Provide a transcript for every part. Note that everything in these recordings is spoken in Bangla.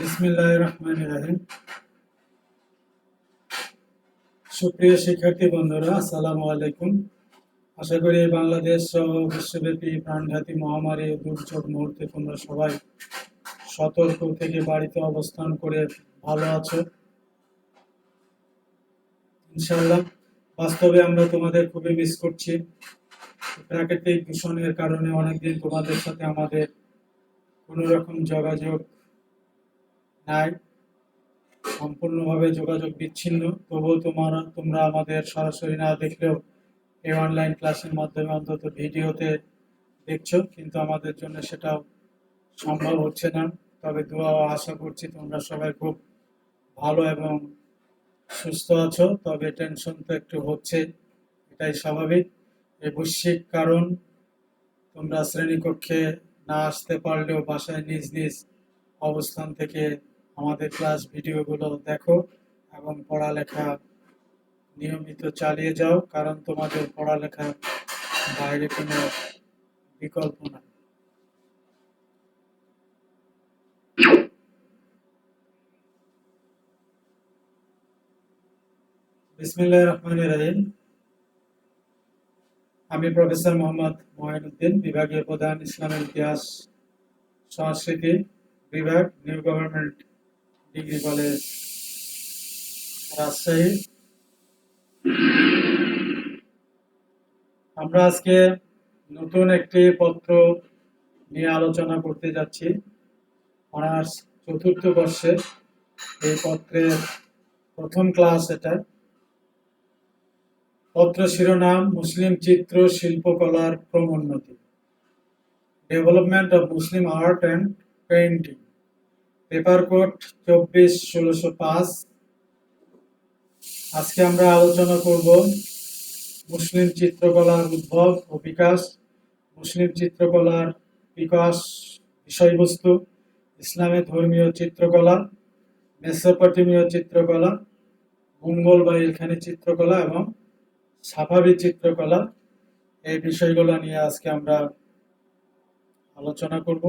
বিসমিল্লাহির রহমানির রহিম। সুপ্রিয় শিক্ষার্থী বন্ধুরা, আসসালামু আলাইকুম। আশা করি বাংলাদেশ সহ বিশ্বব্যাপী প্রাণঘাতী মহামারী ও দুর্যোগ মুহূর্তে তোমরা সবাই সতর্ক থেকে বাড়িতে অবস্থান করে ভালো আছো ইনশাআল্লাহ। বাস্তবে আমরা তোমাদের খুবই মিস করছি। প্রাকৃতিক দূষণের কারণে অনেকদিন তোমাদের সাথে আমাদের কোনো রকম যোগাযোগ নাই, সম্পূর্ণভাবে যোগাযোগ বিচ্ছিন্ন। তবুও তোমরা আমাদের সরাসরি না দেখলেও এই অনলাইন ক্লাসের মাধ্যমে অন্তত ভিডিওতে দেখছো, কিন্তু আমাদের জন্য সেটাও সম্ভব হচ্ছে না। তবে দোয়া ও আশা করছি তোমরা সবাই খুব ভালো এবং সুস্থ আছো। তবে টেনশন তো একটু হচ্ছে, এটাই স্বাভাবিক। এই বৈশ্বিক কারণ, তোমরা শ্রেণীকক্ষে না আসতে পারলেও বাসায় নিজ নিজ অবস্থান থেকে আমাদের ক্লাস ভিডিওগুলো দেখো এবং পড়ালেখা নিয়মিত চালিয়ে যাও, কারণ তোমাদের পড়ালেখার বাইরে কোনো বিকল্প নাই। বিসমিল্লাহির রহমানির রহিম। আমি প্রফেসর মোহাম্মদ মঈনুদ্দিন, বিভাগীয় প্রধান, ইসলামের ইতিহাস সংস্কৃতি বিভাগ, new government degree college, Rajshahi. আমরা আজকে নতুন একটি পত্র নিয়ে আলোচনা করতে যাচ্ছি। অনার্স চতুর্থ বর্ষে এই পত্রের প্রথম ক্লাস এটা। পত্র শিরোনাম: মুসলিম চিত্র শিল্পকলার ক্রমোন্নতি, development of Muslim art and painting. Paper code 24-1605। আজকে আমরা আলোচনা করব মুসলিম চিত্রকলার উদ্ভব ও বিকাশ, মুসলিম চিত্রকলার বিকাশ বিষয়বস্তু, ইসলামে ধর্মীয় চিত্রকলা, মেসোপটেমীয় চিত্রকলা, মঙ্গল বা ইলখানি চিত্রকলা এবং সাফাবি চিত্রকলা। এই বিষয়গুলো নিয়ে আজকে আমরা আলোচনা করব।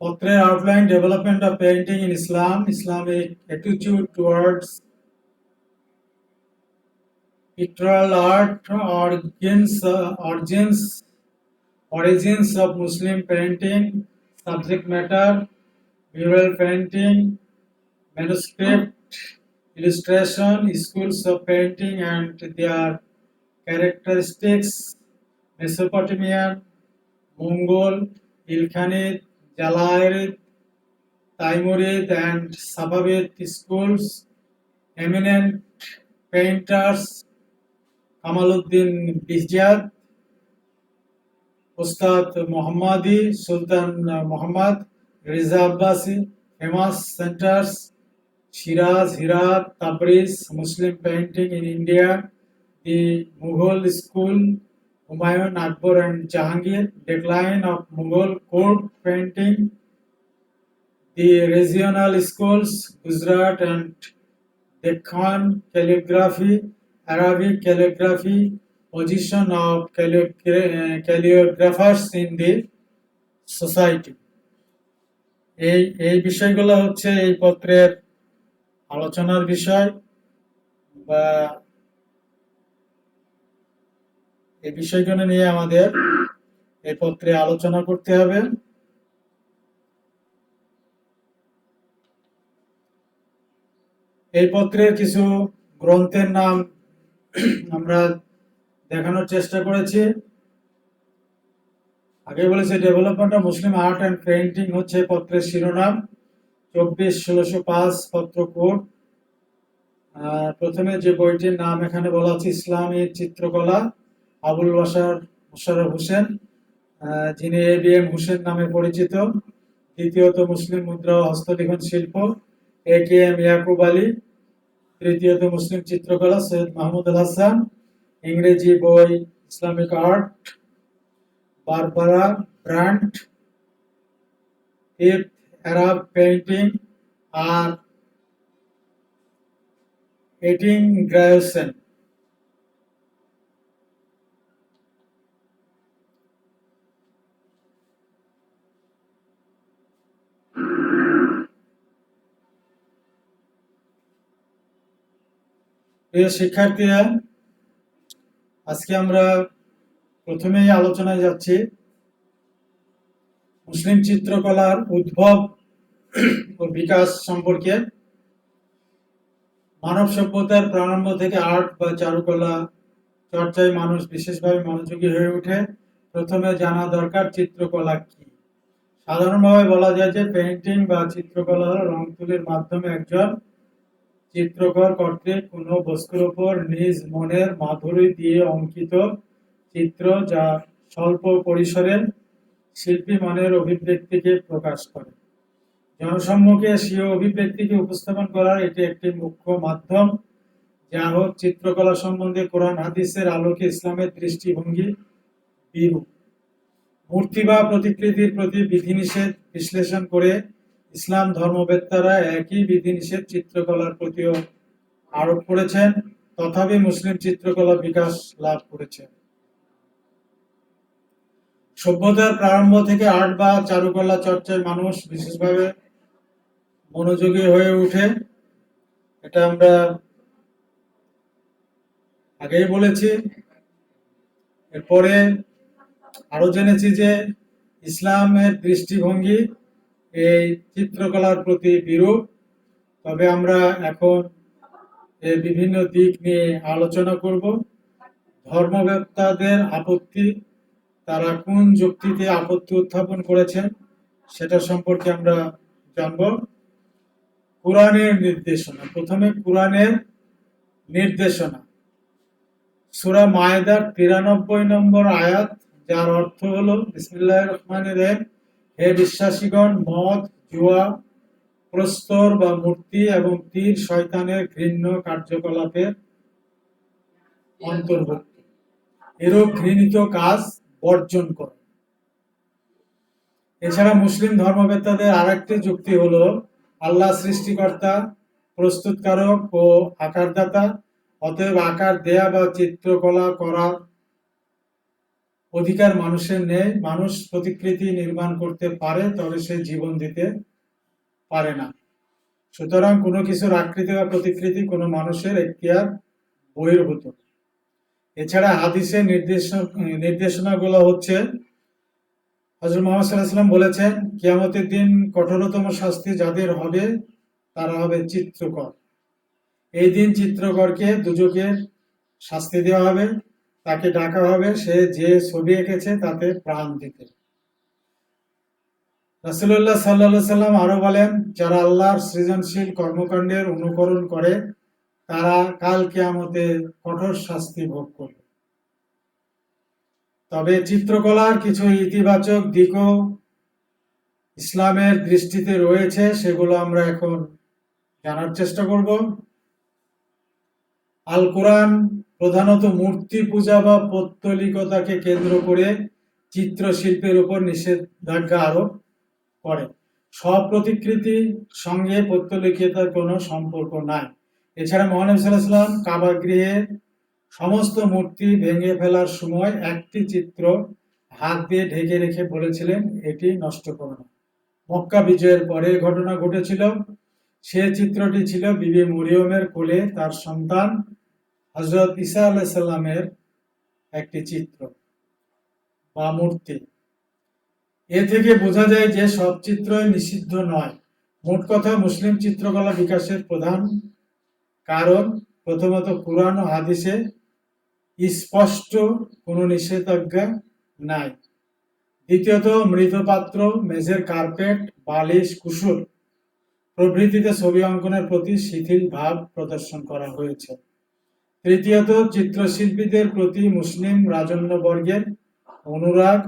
Portrait outline: development of painting in Islam, Islamic attitude towards pictorial art, origins of Muslim painting, subject matter: mural painting, manuscript, illustration, schools of painting and their characteristics, Mesopotamian, Mongol, Ilkhanid, Jalayirid, Timurid and Safavid schools, eminent painters: Kamaluddin Behjat, Ustad Muhammadi, Sultan Muhammad, Riza Abbasi. Famous centers: Shiraz, Herat, Tabriz. Muslim painting in India: the Mughal school, Humayun, Akbar and Jahangir. Decline of Mughal court painting: the regional schools, Gujarat and Deccan. Calligraphy, Arabic calligraphy. Position of calligraphers in the society. এই বিষয়গুলো হচ্ছে এই পত্রের আলোচনার বিষয়, বা এই বিষয়গুলো নিয়ে আমাদের এই পত্রে আলোচনা করতে হবে। এই পত্রের কিছু গ্রন্থের নাম আমরা দেখানোর চেষ্টা করেছি। আগে বলেছে development of Muslim art and painting হচ্ছে পত্রের শিরোনাম। 24-1605 পত্র কোড। প্রথমে যে বইটির নাম এখানে বলা হচ্ছে ইসলামী চিত্রকলা, আবুল বাশার মোশাররফ হোসেন, যিনি ABM হোসেন নামে পরিচিত। দ্বিতীয়ত মুসলিম মুদ্রা ও হস্তলিখন শিল্প, AKM ইয়াকুব আলী। তৃতীয়ত মুসলিম চিত্রকলা, সৈয়দ মাহমুদ আল হাসান। ইংরেজি বই Islamic art, Barbara Brand, fifth Arab painting আর এটিং গ্রায়োসেন। প্রিয় শিক্ষার্থীরা, আজকে আমরা প্রথমেই আলোচনায় যাচ্ছি মুসলিম চিত্রকলার উদ্ভব ও বিকাশ সম্পর্কে। মানব সভ্যতার প্রারম্ভ থেকে আর্ট বা চারুকলা চর্চায় মানুষ বিশেষভাবে মনোযোগী হয়ে ওঠে। প্রথমে জানা দরকার চিত্রকলা কি। সাধারণভাবে বলা যায় যে পেইন্টিং বা চিত্রকলা হলো রং তুলির মাধ্যমে একজন চিত্রকর কর্তৃক কোনো বস্তুর উপর নিজ মনের মাধুরী দিয়ে অঙ্কিত চিত্র, যা স্বল্প পরিসরে শিল্পী মনের অভিব্যক্তিকে প্রকাশ করে। জনসম্মুখে স্বীয় অভিব্যক্তিকে উপস্থাপন করার এটি একটি মুখ্য মাধ্যম। যা হোক, চিত্রকলা সম্বন্ধে কোরআন হাদিসের আলোকে ইসলামের দৃষ্টিভঙ্গি বিরূপ। মূর্তি বা প্রতিকৃতির প্রতি বিধিনিষেধ বিশ্লেষণ করে ইসলাম ধর্মবেত্তারা একই বিধিনিষেধ চিত্রকলার প্রতিও আরোপ করেছেন। তথাপি মুসলিম চিত্রকলা বিকাশ লাভ করেছে। সভ্যতার প্রারম্ভ থেকে আর্ট বা চারুকলা চর্চায় মানুষ বিশেষভাবে মনোযোগী হয়ে ওঠে। এটা আমরা আগেই বলেছি। এরপরে আরো জেনেছি যে ইসলামের দৃষ্টিভঙ্গি এই চিত্রকলার প্রতি বিরূপ। তবে আমরা এখন এর বিভিন্ন দিক নিয়ে আলোচনা করব। ধর্মবেত্তাদের আপত্তি, তারা কোন যুক্তিতে আপত্তি উত্থাপন করেছেন সেটা সম্পর্কে আমরা জানব। কোরআনের নির্দেশনা। প্রথমে কোরআনের নির্দেশনা। সূরা মায়েদার 93 নম্বর আয়াত, যার অর্থ হলো বিসমিল্লাহির রহমানির রহিম, হে বিশ্বাসীগণ, মদ, জুয়া, প্রস্তর বা মূর্তি এবং তীর শয়তানের ঘৃণ্য কার্যকলাপের অন্তর্ভুক্ত। এরূপ ঘৃণিত কাজ বর্জন করো। এছাড়া মুসলিম ধর্মবেত্তাদের আরেকটি যুক্তি হলো আল্লাহ সৃষ্টিকর্তা, প্রস্তুতকারক ও আকারদাতা। অতএব আকার দেয়া বা চিত্রকলা করার অধিকার মানুষের নেই। মানুষ প্রতিকৃতি নির্মাণ করতে পারে, তবে সে জীবন দিতে পারে না। সুতরাং কোনো কিছুর আকৃতি বা প্রতিকৃতি কোনো মানুষের এখতিয়ার বহির্ভূত। এছাড়া হাদিসের নির্দেশনাগুলো হচ্ছে, হযরত মুহাম্মদ সাল্লাল্লাহু আলাইহি ওয়াসাল্লাম বলেছেন, কিয়ামতের দিন কঠোরতম শাস্তি যাদের হবে তারা হবে চিত্রকর। এই দিন চিত্রকরকে দুজকের শাস্তি দেওয়া হবে। তাকে ডাকা হবে সে যে ছবি এঁকেছে তাতে প্রাণ দিতে। রাসূলুল্লাহ সাল্লাল্লাহু আলাইহি ওয়াসাল্লাম আরো বলেন, যারা আল্লাহর সৃজনশীল কর্মকাণ্ডের অনুকরণ করে তারা কাল কিয়ামতে কঠোর শাস্তি ভোগ করবে। তবে চিত্রকলার কিছু ইতিবাচক দিকও ইসলামের দৃষ্টিতে রয়েছে, সেগুলো আমরা এখন জানার চেষ্টা করব। আল কোরআন প্রধানত মূর্তি পূজা বা পৌত্তলিকতাকে কেন্দ্র করে চিত্রশিল্পের উপর নিষেধাজ্ঞা আরোপ করে। সব প্রতিকৃতির সঙ্গে পৌত্তলিকতার কোনো সম্পর্ক নাই। এছাড়া মহানবী সাল্লাল্লাহু আলাইহি ওয়াসাল্লাম কাবা গৃহের সমস্ত মূর্তি ভেঙে ফেলার সময় একটি চিত্র হাত দিয়ে ঢেকে রেখে বলেছিলেন, এটি নষ্ট করো না। মক্কা বিজয়ের পরে ঘটনা ঘটেছিল। সে চিত্রটি ছিল বিবি মরিয়মের কোলে তার সন্তান হযরত ঈসা আলাইহিস সালামের একটি চিত্র বা মূর্তি। এ থেকে বোঝা যায় যে সব চিত্রই নিষিদ্ধ নয়। মোট কথা, মুসলিম চিত্রকলা বিকাশের প্রধান কারণ প্রথমত কুরআন ও হাদিসে স্পষ্ট কোনো নিষেধাজ্ঞা নাই। দ্বিতীয়ত মৃৎপাত্র, মেঝের কার্পেট, বালিশ, কুশন প্রভৃতিতে ছবি অঙ্কনের প্রতি শিথিল ভাব প্রদর্শন করা হয়েছে। তৃতীয়ত চিত্রশিল্পীদের প্রতি মুসলিম রাজন্যবর্গের অনুরাগ,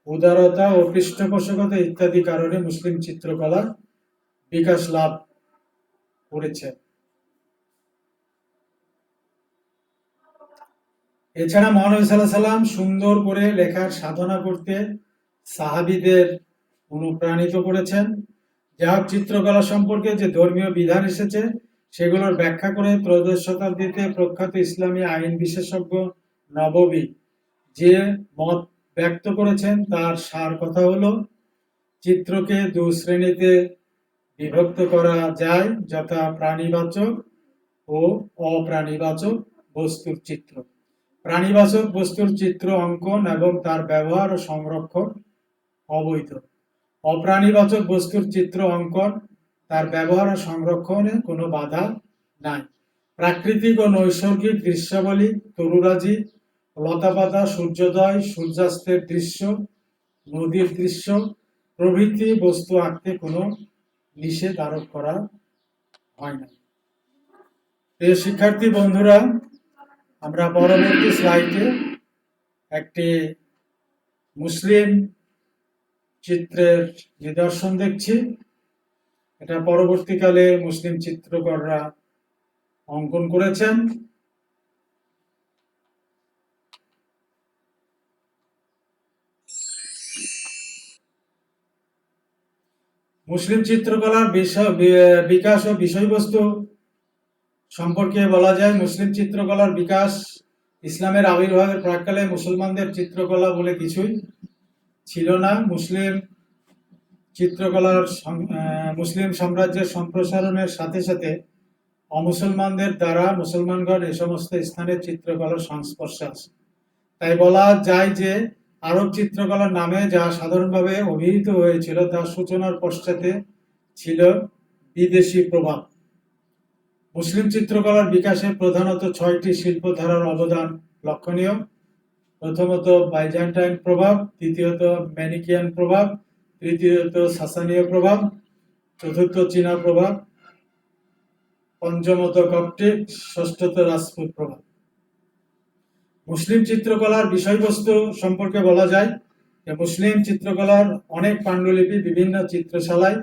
উদারতা ও পৃষ্ঠপোষকতা ইত্যাদি কারণে মুসলিম চিত্রকলা বিকাশ লাভ করেছে। এছাড়া মহানবী সাল্লাল্লাহু আলাইহি সাল্লাম সুন্দর করে লেখার সাধনা করতে সাহাবীদের অনুপ্রাণিত করেছেন। যা হোক, চিত্রকলা সম্পর্কে যে ধর্মীয় বিধান এসেছে সেগুলোর ব্যাখ্যা করে ত্রয়োদশ শতাব্দীতে প্রখ্যাত ইসলামী আইন বিশেষজ্ঞ নববী যে মত ব্যক্ত করেছেন তার সার কথা হলো, চিত্রকে দু শ্রেণীতে বিভক্ত করা যায়, যথা প্রাণীবাচক ও অপ্রাণীবাচক বস্তুর চিত্র। প্রাণীবাচক বস্তুর চিত্র অঙ্কন এবং তার ব্যবহার ও সংরক্ষণ অবৈধ। অপ্রাণীবাচক বস্তুর চিত্র অঙ্কন, তার ব্যবহার ও সংরক্ষণে কোনো বাধা নাই। প্রাকৃতিক ও নৈসর্গিক দৃশ্যাবলী, তরুরাজি, লতাপাতা, সূর্যোদয়, সূর্যাস্তের দৃশ্য, নদীর দৃশ্য প্রভৃতি বস্তু আঁকতে কোনো নিষেধ আরোপ করা হয় না। প্রিয় শিক্ষার্থী বন্ধুরা, আমরা পরবর্তী স্লাইডে একটি মুসলিম চিত্রের নিদর্শন দেখছি। এটা পরবর্তীকালে মুসলিম চিত্রকররা অঙ্কন করেছেন। মুসলিম চিত্রকলার বিকাশ ও বিষয়বস্তু সম্পর্কে বলা যায়, মুসলিম চিত্রকলার বিকাশ ইসলামের আবির্ভাবের প্রাক্কালে মুসলমানদের চিত্রকলা বলে কিছুই ছিল না। মুসলিম সাম্রাজ্যের সম্প্রসারণের সাথে সাথে অমুসলমানদের দ্বারা মুসলমানগণ এই সমস্ত স্থানের চিত্রকলার সংস্পর্শে আসে। তাই বলা যায় যে আরব চিত্রকলার নামে যা সাধারণভাবে অভিহিত হয়েছিল তার সূচনার পশ্চাতে ছিল বিদেশি প্রভাব। মুসলিম চিত্রকলার বিকাশে প্রধানত 6টি শিল্পধারার অবদান লক্ষণীয়। প্রথমত বাইজেন্টাইন প্রভাব, দ্বিতীয়ত ম্যানিকিয়ান প্রভাব, তৃতীয়ত সাসানীয় প্রভাব, চতুর্থ চীনা প্রভাব, পঞ্চমত কপ্টিক, ষষ্ঠত রাজপুত প্রভাব। মুসলিম চিত্রকলার বিষয়বস্তু সম্পর্কে বলা যায় যে মুসলিম চিত্রকলার অনেক পাণ্ডুলিপি বিভিন্ন চিত্রশালায়,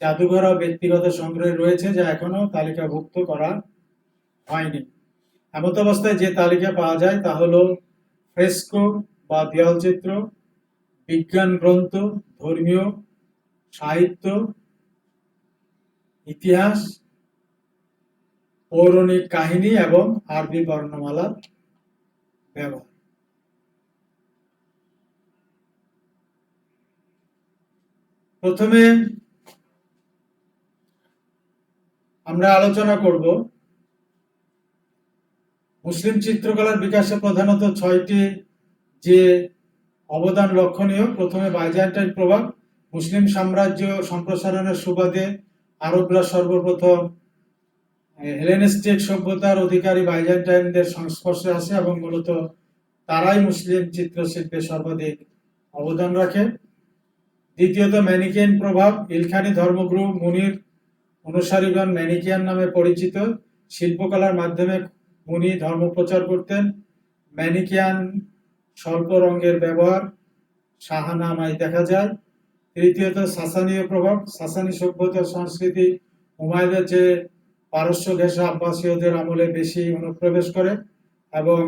জাদুঘর ও ব্যক্তিগত সংগ্রহে রয়েছে, যা এখনো তালিকাভুক্ত করা হয়নি। এমত অবস্থায় যে তালিকা পাওয়া যায় তা হলো ফ্রেস্কো বা দেয়ালচিত্র, বিজ্ঞান গ্রন্থ, ধর্মীয় সাহিত্য, ইতিহাস, পৌরাণিক কাহিনী এবং আরবি বর্ণমালার ব্যবহার। প্রথমে আমরা আলোচনা করব মুসলিম চিত্রকলার বিকাশে প্রধানত 6টি যে অবদান লক্ষণীয়। প্রথমে বাইজেন্টাইন প্রভাব। মুসলিম সাম্রাজ্য সম্প্রসারণের সুবাদে আরবরা সর্বপ্রথম হেলেনিস্টিক সভ্যতার অধিকারী বাইজেন্টাইনদের সংস্পর্শে আসে এবং মূলত তারাই মুসলিম চিত্রশিল্পে সর্বাধিক অবদান রাখে। দ্বিতীয়ত ম্যানিকিয়ান প্রভাব। ইলখানি ধর্মগুরু মুনির অনুসারীগণ ম্যানিকিয়ান নামে পরিচিত। শিল্পকলার মাধ্যমে মুনি ধর্ম প্রচার করতেন। ম্যানিকিয়ান স্বল্প রঙের ব্যবহার শাহনামায় দেখা যায়। তৃতীয়ত সাসানীয় প্রভাব। সাসানী সভ্যতার সংস্কৃতি হুমায়ুনের চেয়ে পারস্য ঘেঁষা আব্বাসীয়দের আমলে বেশি অনুপ্রবেশ করে এবং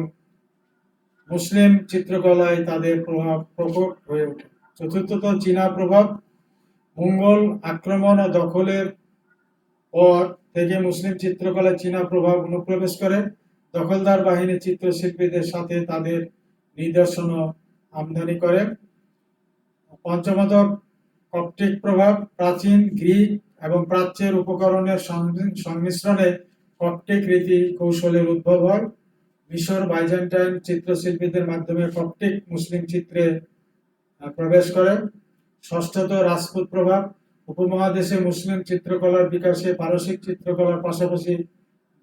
মুসলিম চিত্রকলায় তাদের প্রভাব প্রকট হয়ে ওঠে। চতুর্থত চীনা প্রভাব। মঙ্গল আক্রমণ ও দখলের পর থেকে মুসলিম চিত্রকলায় চীনা প্রভাব অনুপ্রবেশ করে। দখলদার বাহিনী চিত্রশিল্পীদের সাথে তাদের নিদর্শন আমদানি করে। পঞ্চমত কপ্টিক প্রভাব। প্রাচীন গ্রিক এবং প্রাচ্যের উপকরণের সংমিশ্রণে কপ্টিক রীতি কৌশলের উদ্ভব হয়। মিশর বাইজেন্টাইন চিত্রশিল্পীদের মাধ্যমে কপ্টিক মুসলিম চিত্রে প্রবেশ করে। ষষ্ঠত রাজপুত প্রভাব। উপমহাদেশে মুসলিম চিত্রকলার বিকাশে পারসিক চিত্রকলার পাশাপাশি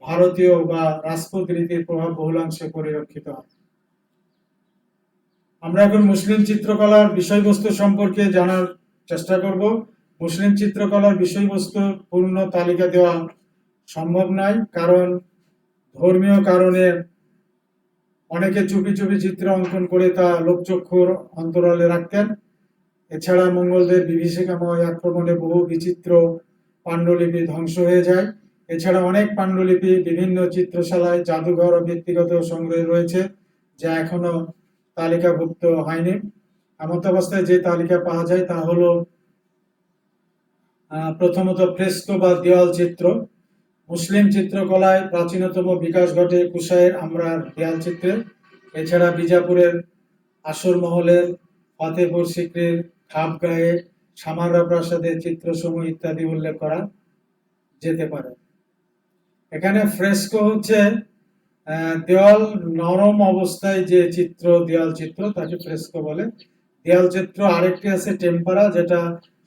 ভারতীয় বা রাজপুত রীতির প্রভাব বহুলাংশে পরিলক্ষিত হয়। আমরা এখন মুসলিম চিত্রকলার বিষয়বস্তু সম্পর্কে জানার চেষ্টা করব। মুসলিম চিত্রকলার বিষয়বস্তু পূর্ণ তালিকা দেওয়া সম্ভব নয়, কারণ ধর্মীয় কারণে অনেকে চুপি চুপি চিত্র অঙ্কন করে তা লোকচক্ষুর অন্তরালে রাখতেন। এছাড়া মঙ্গলদের বিভীষিকাময় আক্রমণে বহু বিচিত্র পাণ্ডুলিপি ধ্বংস হয়ে যায়। এছাড়া অনেক পাণ্ডুলিপি বিভিন্ন চিত্রশালায়, জাদুঘর ও ব্যক্তিগত সংগ্রহে রয়েছে, যা এখনো তালিকাভুক্ত হয়নি। এমত অবস্থায় যে তালিকা পাওয়া যায় তা হলো প্রথমত ফ্রেস্কো বা দেওয়াল চিত্র। মুসলিম চিত্রকলায় প্রাচীনতম বিকাশ ঘটে কুশাইর আমরার দেয়াল চিত্রে। এছাড়া বিজাপুরের আসর মহলের, ফতেপুর সিক্রির খাপগায়ে, সামাররা প্রাসাদের চিত্রসমূহ ইত্যাদি উল্লেখ করা যেতে পারে। এখানে ফ্রেস্কো হচ্ছে দেওয়াল নরম অবস্থায় যে চিত্র, দেওয়াল চিত্র, তাকে ফ্রেস্কো বলে। দেওয়াল চিত্র আরেকটি আছে টেম্পারা, যেটা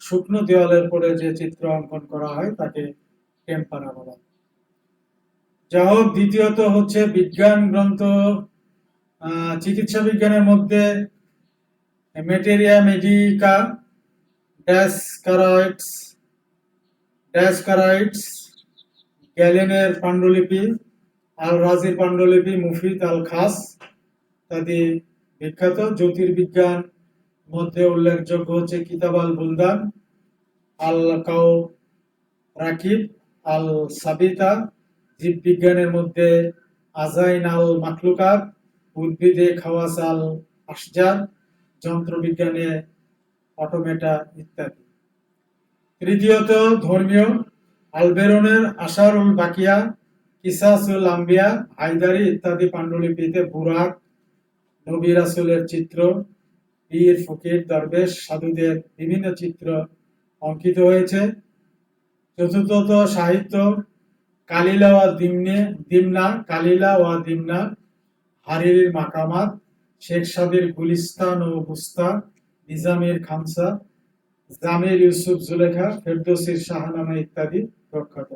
শুকনো দেওয়ালের পরে যে চিত্র অঙ্কন করা হয় তাকে টেম্পারা বলা। যা হোক, দ্বিতীয়ত হচ্ছে বিজ্ঞান গ্রন্থ, চিকিৎসা বিজ্ঞানের মধ্যে মেটেরিয়া মেডিকা, ড্যাসকারাইটস, গ্যালেনের পাণ্ডুলিপি, আল রাজির পাণ্ডুলিপি, মুফিদ আল খাস ইত্যাদি বিখ্যাত। জ্যোতির্বিজ্ঞান মধ্যে উল্লেখযোগ্য হচ্ছে কিতাব আল বুলদান, আল কাউ রাকিব, আল সাবিতা। জীববিজ্ঞানের মধ্যে আজাইন আল মাখলুকাত, উদ্ভিদে খাওয়াস আল আশজার, যন্ত্রবিজ্ঞানে অটোমেটা ইত্যাদি। তৃতীয়ত ধর্মীয়, আলবেরনের আশারুল বাকিয়া, কিসাসুল আম্বিয়া, হায়দারি ইত্যাদি পাণ্ডুলিপিতে বুরাক, নবী রাসূলের চিত্র, পীর ফকির দরবেশ সাধুদের বিভিন্ন চিত্র অঙ্কিত হয়েছে। চতুর্থত সাহিত্য, কালিলা ওয়া দিমনা, হারিরির মাকামাত, শেখ সাদির গুলিস্তান ও বুস্তা, নিজামের খামসা, জামির ইউসুফ জুলেখা, ফেরদৌসির শাহনামা ইত্যাদি প্রখ্যাত।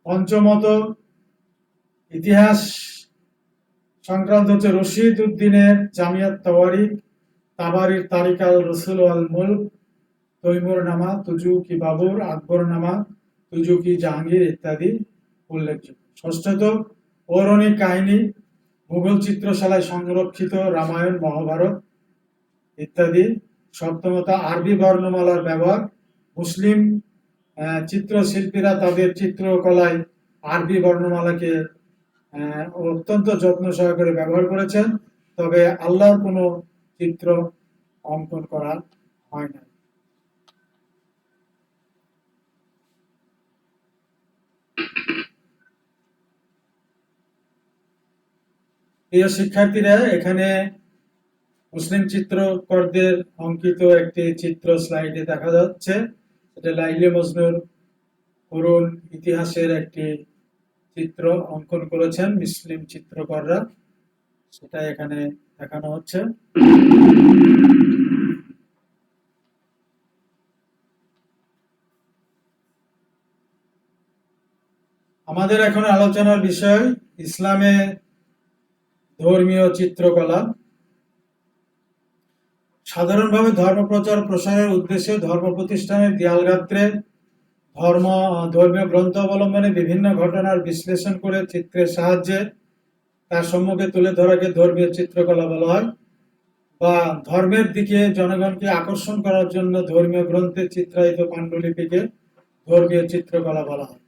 পঞ্চমত ইতিহাস সংক্রান্ত হচ্ছে রশিদ উদ্দিনের জামিয়াত তাওয়ারিখ, তাবারির তারিক আল রসুল আল মুলক, তৈমুর নামা, তুজুকি বাবুর, আকবর নামা, তুজুকি জাহাঙ্গীর ইত্যাদি উল্লেখযোগ্য। ষষ্ঠত পৌরাণিক কাহিনী, মুঘল চিত্রশালায় সংরক্ষিত রামায়ণ, মহাভারত ইত্যাদি। সপ্তমত আরবি বর্ণমালার ব্যবহার, মুসলিম চিত্রশিল্পীরা তাদের চিত্রকলায় আরবি বর্ণমালাকে অত্যন্ত যত্ন সহকারে ব্যবহার করেছেন, তবে আল্লাহর কোনো চিত্র অঙ্কন করা হয় না। প্রিয় শিক্ষার্থীরা, এখানে মুসলিম চিত্রকরদের অঙ্কিত একটি চিত্র স্লাইডে দেখা যাচ্ছে। এটা লাইলে মজনুর করুন ইতিহাসের একটি চিত্র অঙ্কন করেছেন মুসলিম চিত্রকররা, সেটা এখানে দেখানো হচ্ছে। আমাদের এখন আলোচনার বিষয় ইসলামে ধর্মীয় চিত্রকলা। সাধারণভাবে ধর্ম প্রচার প্রসারের উদ্দেশ্যে ধর্ম প্রতিষ্ঠানের দেয়ালগাত্রে ধর্মীয় গ্রন্থ অবলম্বনে বিভিন্ন ঘটনার বিশ্লেষণ করে চিত্রের সাহায্যে তার সম্মুখে তুলে ধরাকে ধর্মীয় চিত্রকলা বলা হয়, বা ধর্মের দিকে জনগণকে আকর্ষণ করার জন্য ধর্মীয় গ্রন্থে চিত্রায়িত পাণ্ডুলিপিকে ধর্মীয় চিত্রকলা বলা হয়।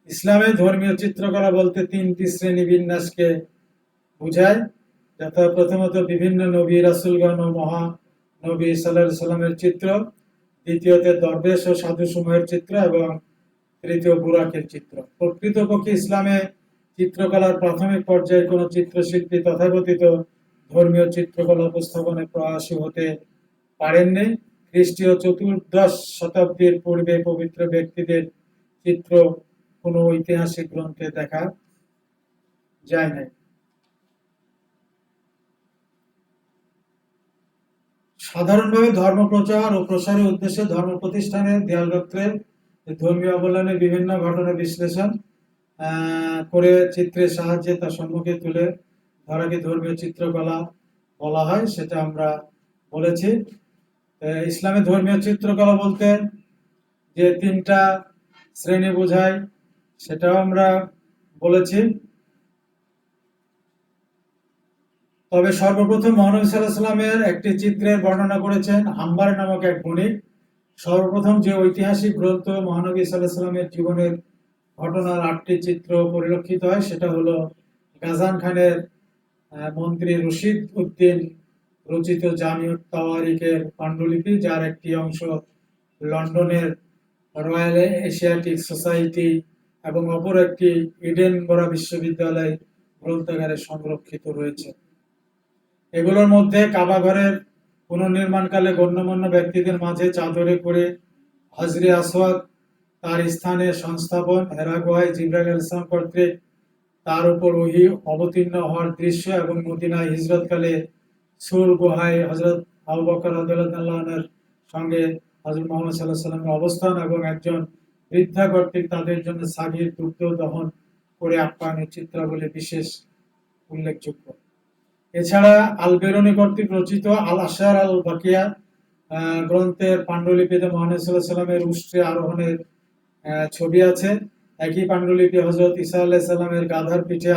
ইসলামে ধর্মীয় চিত্রকলা বলতে তিনটি শ্রেণী বিন্যাসকে বোঝায়, যথা প্রথমত বিভিন্ন নবী রাসূলগণ ও মহানবী সাল্লাল্লাহু আলাইহি সাল্লামের চিত্র, দ্বিতীয়ত দরবেশ ও সাধু সমূহের চিত্র এবং তৃতীয় বুরাকের চিত্র। প্রকৃতপক্ষে ইসলামে চিত্রকলার প্রাথমিক পর্যায়ে কোন চিত্রশিল্পী তথাকথিত ধর্মীয় চিত্রকলা উপস্থাপনে প্রয়াসী হতে পারেননি। খ্রিস্টীয় চতুর্দশ শতাব্দীর পূর্বে পবিত্র ব্যক্তিদের চিত্র কোনো ঐতিহাসিক গ্রন্থে দেখা যায় নাই। সাধারণভাবে ধর্ম প্রচার ও প্রসারের উদ্দেশ্যে ধর্ম প্রতিষ্ঠানের দেয়ালগাত্রে ধর্মীয় অবলম্বনে বিভিন্ন ঘটনা বিশ্লেষণ করে চিত্রের সাহায্যে তার সম্মুখে তুলে ধরাকে ধর্মীয় চিত্রকলা বলা হয়, সেটা আমরা বলেছি। ইসলামে ধর্মীয় চিত্রকলা বলতে যে তিনটা শ্রেণী বোঝায় সেটাও আমরা বলেছি। তবে সর্বপ্রথম মহানবী সাল্লাল্লাহু আলাইহি সাল্লামের একটি চিত্রের বর্ণনা করেছেন হাম্বার নামক এক বণিক। সর্বপ্রথম যে ঐতিহাসিক গ্রন্থ মহানবী সাল্লাল্লাহু আলাইহি সাল্লামের জীবনের ঘটনার 8টি চিত্র পরিলক্ষিত হয়, সেটা হলো গাজান খানের মন্ত্রী রশিদ উদ্দিন রচিত জামিউত তাওয়ারিকের পাণ্ডুলিপি, যার একটি অংশ লন্ডনের রয়্যাল এশিয়াটিক সোসাইটি এবং অপর একটি ইডেনবরা বিশ্ববিদ্যালয় গ্রন্থাগারে সংরক্ষিত রয়েছে। এগুলোর মধ্যে কাবা ঘরের পুনর্নির্মাণকালে গণ্যমান্য ব্যক্তিদের মাঝে চাদরে করে হজরে আসওয়াদ তার স্থানে সংস্থাপন, হেরা গুহায় জিবরাইল আলাইহিস সালাম কর্তৃক তার উপর ওহী অবতীর্ণ হওয়ার দৃশ্য এবং মদিনায় হিজরতকালে সুর গুহায় হযরত আবু বকর রাদিয়াল্লাহু আনহুর সঙ্গে হযরত মুহাম্মদ সাল্লাল্লাহু আলাইহি ওয়াসাল্লামের অবস্থান এবং একজন বৃদ্ধা কর্তৃক তাদের জন্য সাগীর দুগ্ধ দহন করে আপ্যায়নের চিত্রাবলী বিশেষ উল্লেখযোগ্য। এছাড়া আল বেরুনী কর্তৃক রচিত আল আশার আল বাকিয়া গ্রন্থের পাণ্ডুলিপিতে মুহাম্মদ সাল্লাল্লাহু আলাইহি ওয়াসাল্লামের উষ্ট্রে আরোহণের ছবি আছে। একই পাণ্ডুলিপি হযরত ঈসা আলাইহিস সালামের গাধার পিঠে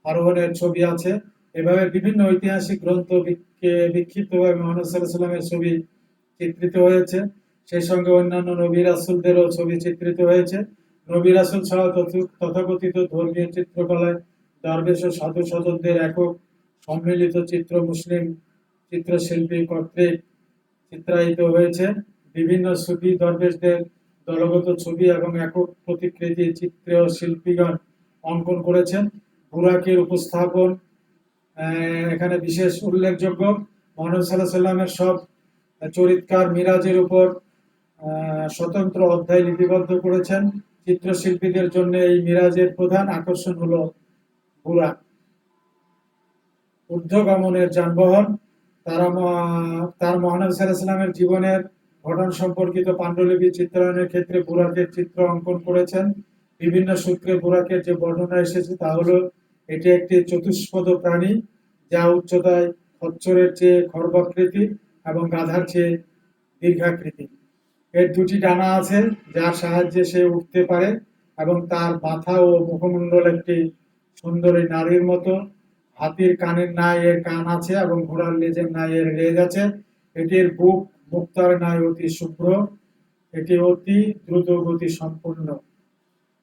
আরোহণের ছবি আছে। এভাবে বিভিন্ন ঐতিহাসিক গ্রন্থ বিক্ষিপ্তভাবে মুহাম্মদ সাল্লাল্লাহু আলাইহি ওয়াসাল্লামের ছবি চিত্রিত হয়েছে। সেই সঙ্গে অন্যান্য নবী রাসূলদেরও ছবি চিত্রিত হয়েছে। নবী রাসূল ছাড়াও তথাকথিত ধর্মীয় চিত্রকলায় দরবেশ ও সাধু সাধকদের একক সম্মিলিত চিত্র মুসলিম চিত্রশিল্পী কর্তৃক চিত্রায়িত হয়েছে। বিভিন্ন সুফি দরবেশদের দলগত ছবি এবং একক প্রতিকৃতি চিত্র শিল্পীগণ অঙ্কন করেছেন। বুরাকের উপস্থাপন এখানে বিশেষ উল্লেখযোগ্য। মুহাম্মদ সাল্লাল্লাহু আলাইহি ওয়াসাল্লামের সব চরিত্কার মিরাজের উপর স্বতন্ত্র অধ্যায় লিপিবদ্ধ করেছেন। চিত্রশিল্পীদের জন্য এই মিরাজের প্রধান আকর্ষণ হলো বুরাক, ঊর্ধ্বগমনের যানবাহন। তার মহানবী সাল্লাল্লাহু আলাইহি ওয়াসাল্লামের জীবনের ঘটনা সম্পর্কিত পাণ্ডুলিপি চিত্রায়নের ক্ষেত্রে বুরাকের চিত্র অঙ্কন করেছেন। বিভিন্ন সূত্রে বুরাকের যে বর্ণনা এসেছে তা হলো এটি একটি চতুষ্পদ প্রাণী, যা উচ্চতায় খচ্চরের চেয়ে খর্বাকৃতি এবং গাধার চেয়ে দীর্ঘাকৃতি। এর দুটি ডানা আছে যার সাহায্যে সে উঠতে পারে এবং তার মাথা ও মুখমণ্ডল একটি সুন্দরী নারীর মতো। হাতির কানের ন্যায় এর কান আছে এবং ঘোড়ার লেজের ন্যায় এর লেজ আছে। এটির বুক মুক্তার ন্যায় অতি শুভ্র। এটি অতি দ্রুত গতি সম্পন্ন।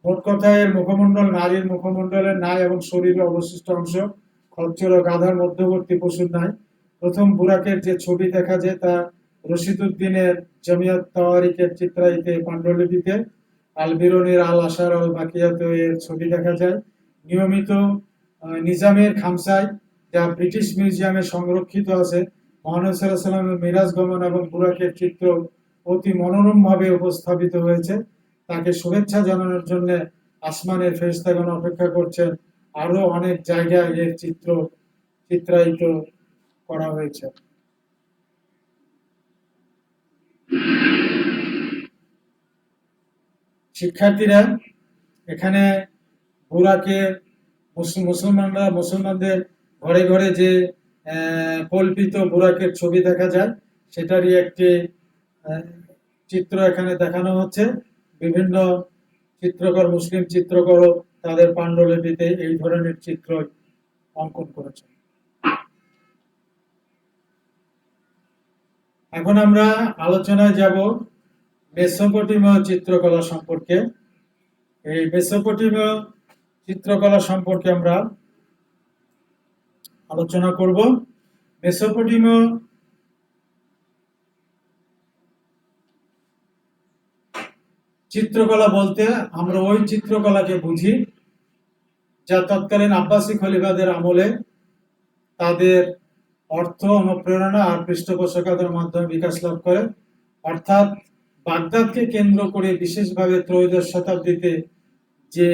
মোট কথা এর মুখমণ্ডল নারীর মুখমণ্ডলের ন্যায় এবং শরীরের অবশিষ্ট অংশ খচ্চর ও গাধার মধ্যবর্তী পশুর ন্যায়। প্রথম বুরাকের যে ছবি দেখা যায় তা রশিদ উদ্দিনের জামিয়াত তাওয়ারিকের চিত্রায়িত পাণ্ডুলিপিতে। আল বিরুনির আল আশার আল বাকিয়াতে এর ছবি দেখা যায়। নিয়মিত নিজামের খামসায়, যা ব্রিটিশ মিউজিয়ামে সংরক্ষিত আছে, মুহাম্মদ সাল্লাল্লাহু আলাইহি ওয়াসাল্লামের মিরাজ গমন এবং বুরাকের চিত্র অতি মনোরমভাবে উপস্থাপিত হয়েছে। তাকে শুভেচ্ছা জানানোর জন্য আসমানের ফেরেশতাগণ অপেক্ষা করছেন। আরো অনেক জায়গায় এর চিত্র চিত্রায়িত করা হয়েছে। শিক্ষার্থীরা, এখানে বুরাকে মুসলমানদের ঘরে ঘরে যে কল্পিত বুরাকের ছবি দেখা যায় সেটারই একটি চিত্র এখানে দেখানো হচ্ছে। বিভিন্ন চিত্রকর, মুসলিম চিত্রকর তাদের পাণ্ডুলিপিতে এই ধরনের চিত্র অঙ্কন করেছে। এখন আমরা আলোচনায় যাব মেসোপটেমীয় চিত্রকলা সম্পর্কে। এই মেসোপটেমীয় চিত্রকলা সম্পর্কে আমরা আলোচনা করব। মেসোপটেমীয় চিত্রকলা বলতে আমরা ওই চিত্রকলাকে বুঝি যা তৎকালীন আব্বাসী খলিফাদের আমলে তাদের অর্থ, অনুপ্রেরণা আর পৃষ্ঠপোষকতার মাধ্যমে বিকাশ লাভ করে। অর্থাৎ বাগদাদকে কেন্দ্র করে বিশেষভাবে ত্রয়োদশ শতাব্দীতে যে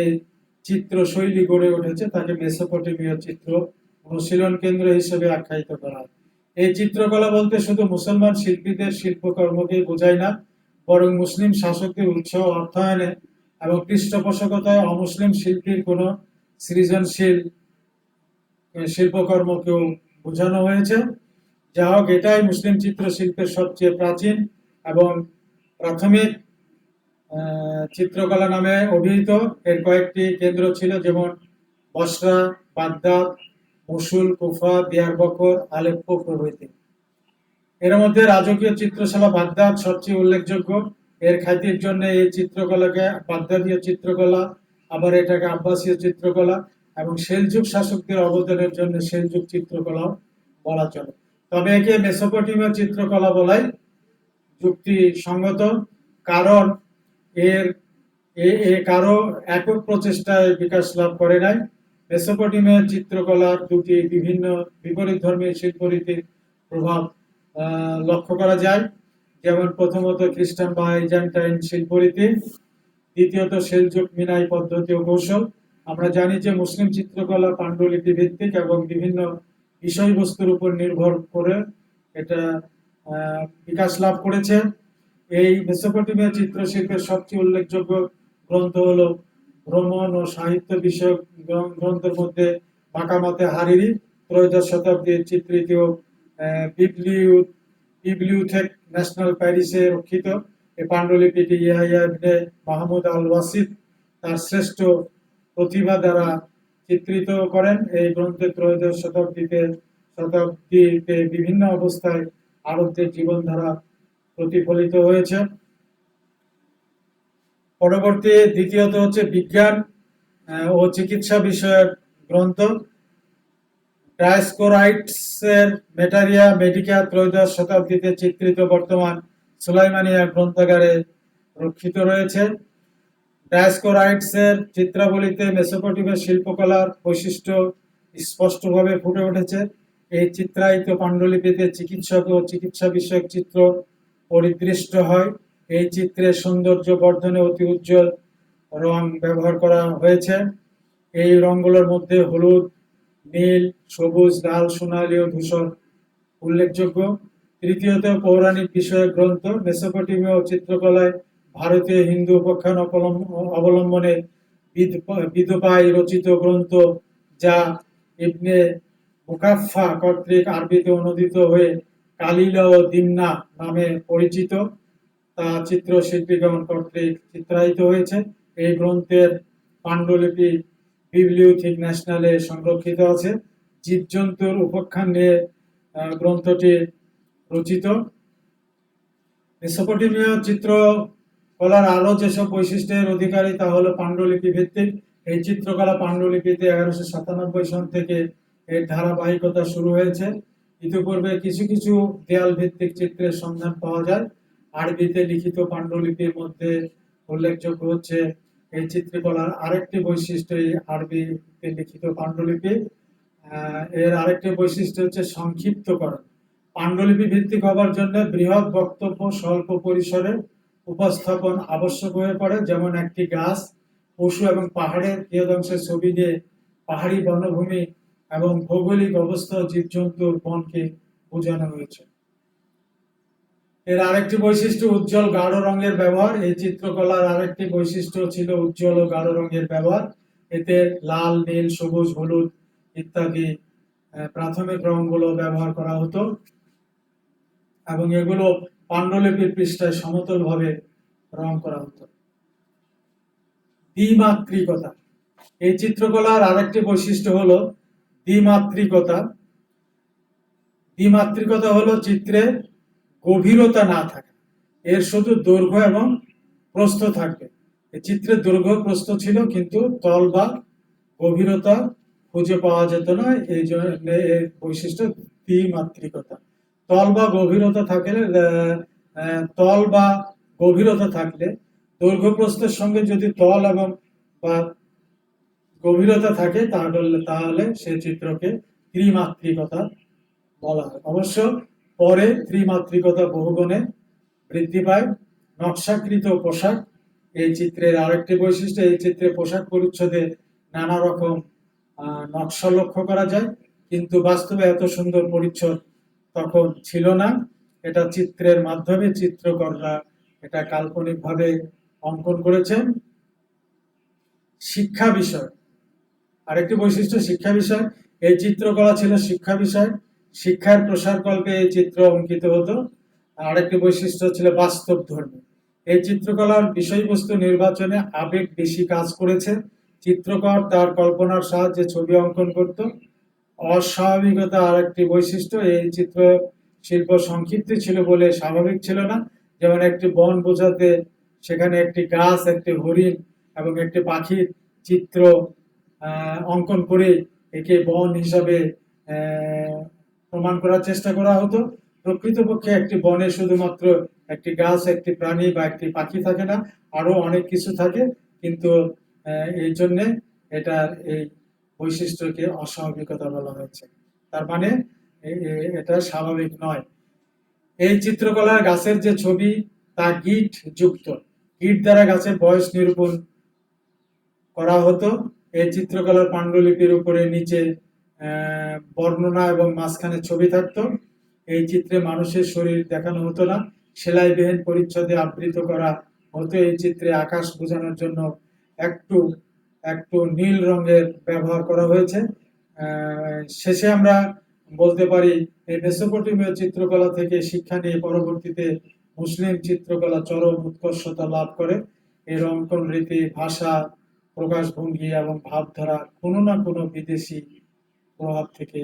চিত্রশৈলী গড়ে উঠেছে তাকে মেসোপটেমীয় চিত্র অনুশীলন কেন্দ্র হিসেবে আখ্যায়িত করা হয়। এই চিত্রকলা বলতে শুধু মুসলমান শিল্পীদের শিল্পকর্মকে বোঝায় না, বরং মুসলিম শাসকদের উৎসাহ, অর্থায়নে এবং পৃষ্ঠপোষকতায় অমুসলিম শিল্পীর কোনো সৃজনশীল শিল্পকর্মকেও বোঝানো হয়েছে। যা হোক, এটাই মুসলিম চিত্রশিল্পের সবচেয়ে প্রাচীন এবং প্রাথমিক চিত্রকলা নামে অভিহিত। এর কয়েকটি কেন্দ্র ছিল, যেমন বসরা, বাগদাদ, মসুল, কুফা, দিয়ারবকর, আলেপ্পো প্রভৃতি। এর মধ্যে রাজকীয় চিত্রশালা বাগদাদ সবচেয়ে উল্লেখযোগ্য। এর খ্যাতির জন্য এই চিত্রকলাকে বাগদাদীয় চিত্রকলা, আবার এটাকে আব্বাসীয় চিত্রকলা এবং সেলজুক শাসকদের অবদানের জন্য সেলজুক চিত্রকলা বলা চলে। তবে একে মেসোপটেমীয় চিত্রকলা বলাই যুক্তিসঙ্গত, কারণ এর কারো একক প্রচেষ্টায় বিকাশ লাভ করে নাই। মেসোপটেমীয় চিত্রকলার দুটি বিভিন্ন বিপরীত ধর্মীয় শিল্পরীতির প্রভাব লক্ষ্য করা যায়, যেমন প্রথমত খ্রিস্টান বা ইজান্টাইন শিল্পরীতি, দ্বিতীয়ত সেলজুক মিনাই পদ্ধতি ও কৌশল। আমরা জানি যে মুসলিম চিত্রকলা পাণ্ডুলিপি ভিত্তিক এবং বিভিন্ন বিষয়বস্তুর উপর নির্ভর করে এটা বিকাশ লাভ করেছে। এই মেসোপটেমীয় চিত্রশিল্পের সবচেয়ে উল্লেখযোগ্য গ্রন্থ হলো ভ্রমণ ও সাহিত্য বিষয়ক গ্রন্থের মধ্যে মাকামাতে হারিরি, ত্রয়োদশ শতাব্দীর চিত্রিত বিবলিওথেক ন্যাশনাল প্যারিসে রক্ষিত। এই পাণ্ডুলিপিটি ইয়াহিয়া ইবনে মাহমুদ আল ওয়াসিদ তার শ্রেষ্ঠ প্রতিভা দ্বারা চিত্রিত করেন। এই গ্রন্থে ত্রয়োদশ শতাব্দীতে বিভিন্ন অবস্থায় আরবদের জীবনধারা প্রতিফলিত হয়েছে। পরবর্তী দ্বিতীয়ত হচ্ছে বিজ্ঞান ও চিকিৎসা বিষয়ক গ্রন্থ। ডায়াস্কোরাইটসের মেটারিয়া মেডিকা ত্রয়োদশ শতাব্দীতে চিত্রিত বর্তমান সুলাইমানিয়া গ্রন্থাগারে রক্ষিত রয়েছে। ডায়াস্কোরাইটসের চিত্রাবলীতে মেসোপটেমীয় শিল্পকলার বৈশিষ্ট্য স্পষ্টভাবে ফুটে উঠেছে। এই চিত্রায়িত পাণ্ডুলিপিতে চিকিৎসক ও চিকিৎসা বিষয়ক চিত্র পরিদৃষ্ট হয়। এই চিত্রের সৌন্দর্য বর্ধনে অতি উজ্জ্বল রং ব্যবহার করা হয়েছে। এই রঙগুলোর মধ্যে হলুদ, নীল, সবুজ, লাল, সোনালী ও ধূসর উল্লেখযোগ্য। তৃতীয়ত পৌরাণিক বিষয়ক গ্রন্থ। মেসোপটেমীয় চিত্রকলায় ভারতীয় হিন্দু উপাখ্যান অবলম্বনে বিদপায় রচিত গ্রন্থ, যা ইবনে মুকাফফা কর্তৃক আরবিতে অনুদিত হয়ে কালিলা ও দিমনা নামে পরিচিত, তা চিত্রশিল্পীগণ কর্তৃক চিত্রায়িত হয়েছে। এই গ্রন্থের পাণ্ডুলিপি বিবলিওথেক ন্যাশনালে সংরক্ষিত আছে। জীবজন্তুর উপাখ্যান নিয়ে গ্রন্থটি রচিত। মেসোপটেমীয় চিত্রকলার আরো যেসব বৈশিষ্ট্যের অধিকারী তা হলো পাণ্ডুলিপি ভিত্তিক। এই চিত্রকলা পাণ্ডুলিপিতে 1197 সন থেকে এর ধারাবাহিকতা শুরু হয়েছে। ইতিপূর্বে কিছু কিছু দেয়াল ভিত্তিক চিত্রের সন্ধান পাওয়া যায়। আরবিতে লিখিত পাণ্ডুলিপির মধ্যে উল্লেখযোগ্য হচ্ছে এই চিত্রকলার আরেকটি বৈশিষ্ট্য এই আরবিতে লিখিত পাণ্ডুলিপি। এর আরেকটি বৈশিষ্ট্য হচ্ছে সংক্ষিপ্তকরণ। পাণ্ডুলিপি ভিত্তিক হবার জন্য বৃহৎ বক্তব্য স্বল্প পরিসরে উপস্থাপন আবশ্যক হয়ে পড়ে, যেমন একটি গাছ, পশু এবং পাহাড়ের কিয়দংশের ছবি দিয়ে পাহাড়ি বনভূমি এবং ভৌগোলিক অবস্থা জীবজন্তুর বনকে বোঝানো হয়েছে। এর আরেকটি বৈশিষ্ট্য উজ্জ্বল গাঢ় রঙের ব্যবহার। এই চিত্রকলার আরেকটি বৈশিষ্ট্য ছিল উজ্জ্বল ও গাঢ় রঙের ব্যবহার। এতে লাল, নীল, সবুজ, হলুদ ইত্যাদি প্রাথমিক রঙগুলো ব্যবহার করা হতো এবং এগুলো পাণ্ডুলিপির পৃষ্ঠায় সমতলভাবে রং করা হতো। দ্বিমাত্রিকতা। এই চিত্রকলার আরেকটি বৈশিষ্ট্য হলো দ্বিমাত্রিকতা। দ্বিমাত্রিকতা হলো চিত্রে গভীরতা না থাকে, এর শুধু দৈর্ঘ্য এবং প্রস্থ থাকবে। এই চিত্রের দৈর্ঘ্য প্রস্থ ছিল, কিন্তু তল বা গভীরতা খুঁজে পাওয়া যেত না। এই জন্য এর বৈশিষ্ট্য দ্বিমাত্রিকতা। তল বা গভীরতা থাকলে দৈর্ঘ্য প্রস্থের সঙ্গে যদি তল এবং বা গভীরতা থাকে তাহলে সে চিত্রকে ত্রিমাত্রিকতা বলা হয়। অবশ্য পরে ত্রিমাত্রিকতা বহুগুণে বৃদ্ধি পায়। নকশাকৃত পোশাক এই চিত্রের আরেকটি বৈশিষ্ট্য। এই চিত্রে পোশাক পরিচ্ছদে নানা রকম নকশা লক্ষ্য করা যায়, কিন্তু বাস্তবে এত সুন্দর পরিচ্ছদ তখন ছিল না। এটা চিত্রের মাধ্যমে চিত্রকররা এটা কাল্পনিকভাবে অঙ্কন করেছেন। শিক্ষা বিষয় আরেকটি বৈশিষ্ট্য শিক্ষা বিষয়। এই চিত্রকলা ছিল শিক্ষা বিষয়। শিক্ষার প্রসারকল্পে এই চিত্র অঙ্কিত হতো। আরেকটি বৈশিষ্ট্য ছিল বাস্তব ধর্মী। এই চিত্রকলার বিষয়বস্তু নির্বাচনে আবেগ বেশি কাজ করেছে। চিত্রকর তার কল্পনার সাহায্যে ছবি অঙ্কন করত। অস্বাভাবিকতা আরেকটি বৈশিষ্ট্য। এই চিত্র শিল্প সংক্ষিপ্ত ছিল বলে স্বাভাবিক ছিল না। যেমন একটি বন বোঝাতে সেখানে একটি গাছ, একটি হরিণ এবং একটি পাখির চিত্র অঙ্কন করে একে বন হিসাবে প্রমাণ করার চেষ্টা করা হতো। প্রকৃতপক্ষে একটি বনে শুধুমাত্র একটি গাছ, একটি প্রাণী বা একটি পাখি থাকে না, আরো অনেক কিছু থাকে, কিন্তু এই জন্যে এটার এই বৈশিষ্ট্যকে অস্বাভাবিকতা বলা হয়েছে। তার মানে এটা স্বাভাবিক নয়। এই চিত্রকলার গাছের যে ছবি তা গিট যুক্ত, গিট দ্বারা গাছের বয়স নিরূপণ করা হতো। এই চিত্রকলার পাণ্ডুলিপির উপরে নিচে বর্ণনা এবং মাঝখানে ছবি থাকতো। এই চিত্রে মানুষের শরীর দেখানো হতো না, সেলাইবিহীন পরিচ্ছদে আবৃত করা হতো। এই চিত্রে আকাশ বোঝানোর জন্য একটু একটু নীল রঙের ব্যবহার করা হয়েছে। শেষে আমরা বলতে পারি এই মেসোপটেমীয় চিত্রকলা থেকে শিক্ষা নিয়ে পরবর্তীতে মুসলিম চিত্রকলা চরম উৎকর্ষতা লাভ করে। এর অঙ্কন রীতি, ভাষা, প্রকাশভঙ্গি এবং ভাবধারা কোনো না কোনো বিদেশি প্রভাব থেকে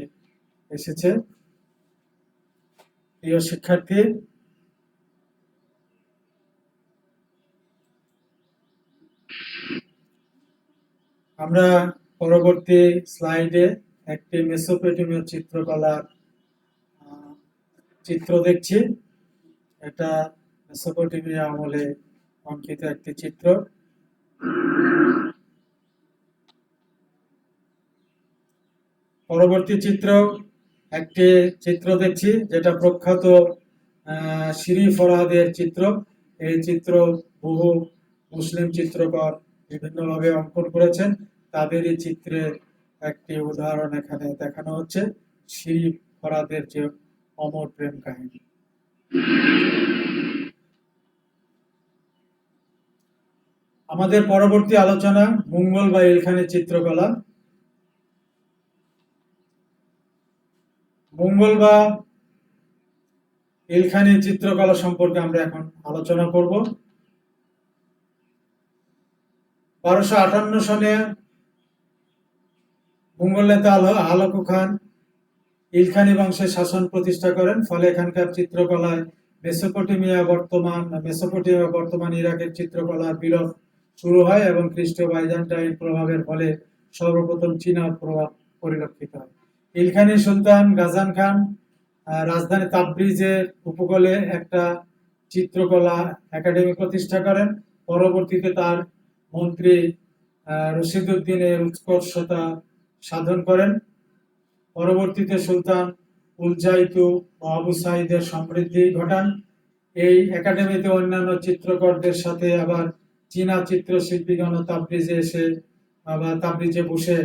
এসেছে। প্রিয় শিক্ষার্থী, আমরা পরবর্তী স্লাইডে একটি মেসোপটেমীয় চিত্রকলার চিত্র দেখছি। এটা মেসোপটেমিয়া আমলে অঙ্কিত একটি চিত্র। পরবর্তী চিত্র একটি চিত্র দেখছি যেটা প্রখ্যাত শিরি ফরহাদের চিত্র। এই চিত্র বহু মুসলিম চিত্রকর বিভিন্নভাবে অঙ্কন করেছেন। তাদের এই চিত্রের একটি উদাহরণ এখানে দেখানো হচ্ছে, শিরি ফরহাদের যে অমর প্রেম কাহিনী। আমাদের পরবর্তী আলোচনা মুঙ্গল বা ইলখানি চিত্রকলা। মুঙ্গল বা ইলখানি চিত্রকলা সম্পর্কে আমরা এখন আলোচনা করব। 1258 সনে মুঙ্গল নেতা আলাকু খান ইলখানি বংশের শাসন প্রতিষ্ঠা করেন। ফলে এখানকার চিত্রকলায় মেসোপটেমিয়া বর্তমান ইরাকের চিত্রকলার বিলোপ শুরু হয় এবং খ্রিস্টীয় বাইজেন্টাইন প্রভাবের ফলে সর্বপ্রথম চীনা প্রভাব পরিলক্ষিত হয়। ইলখানি সুলতান গাজান খান রাজধানী তাবরিজের উপকূলে একটা চিত্রকলা একাডেমি প্রতিষ্ঠা করেন। পরবর্তীতে তার মন্ত্রী রশিদউদ্দিনের উৎকর্ষতা সাধন করেন। পরবর্তীতে সুলতান উলজাইতু ও আবু সাইদের সমৃদ্ধি ঘটান। এই একাডেমিতে অন্যান্য চিত্রকরদের সাথে আবার চীনা চিত্রশিল্পীগণ তাবরিজে বসে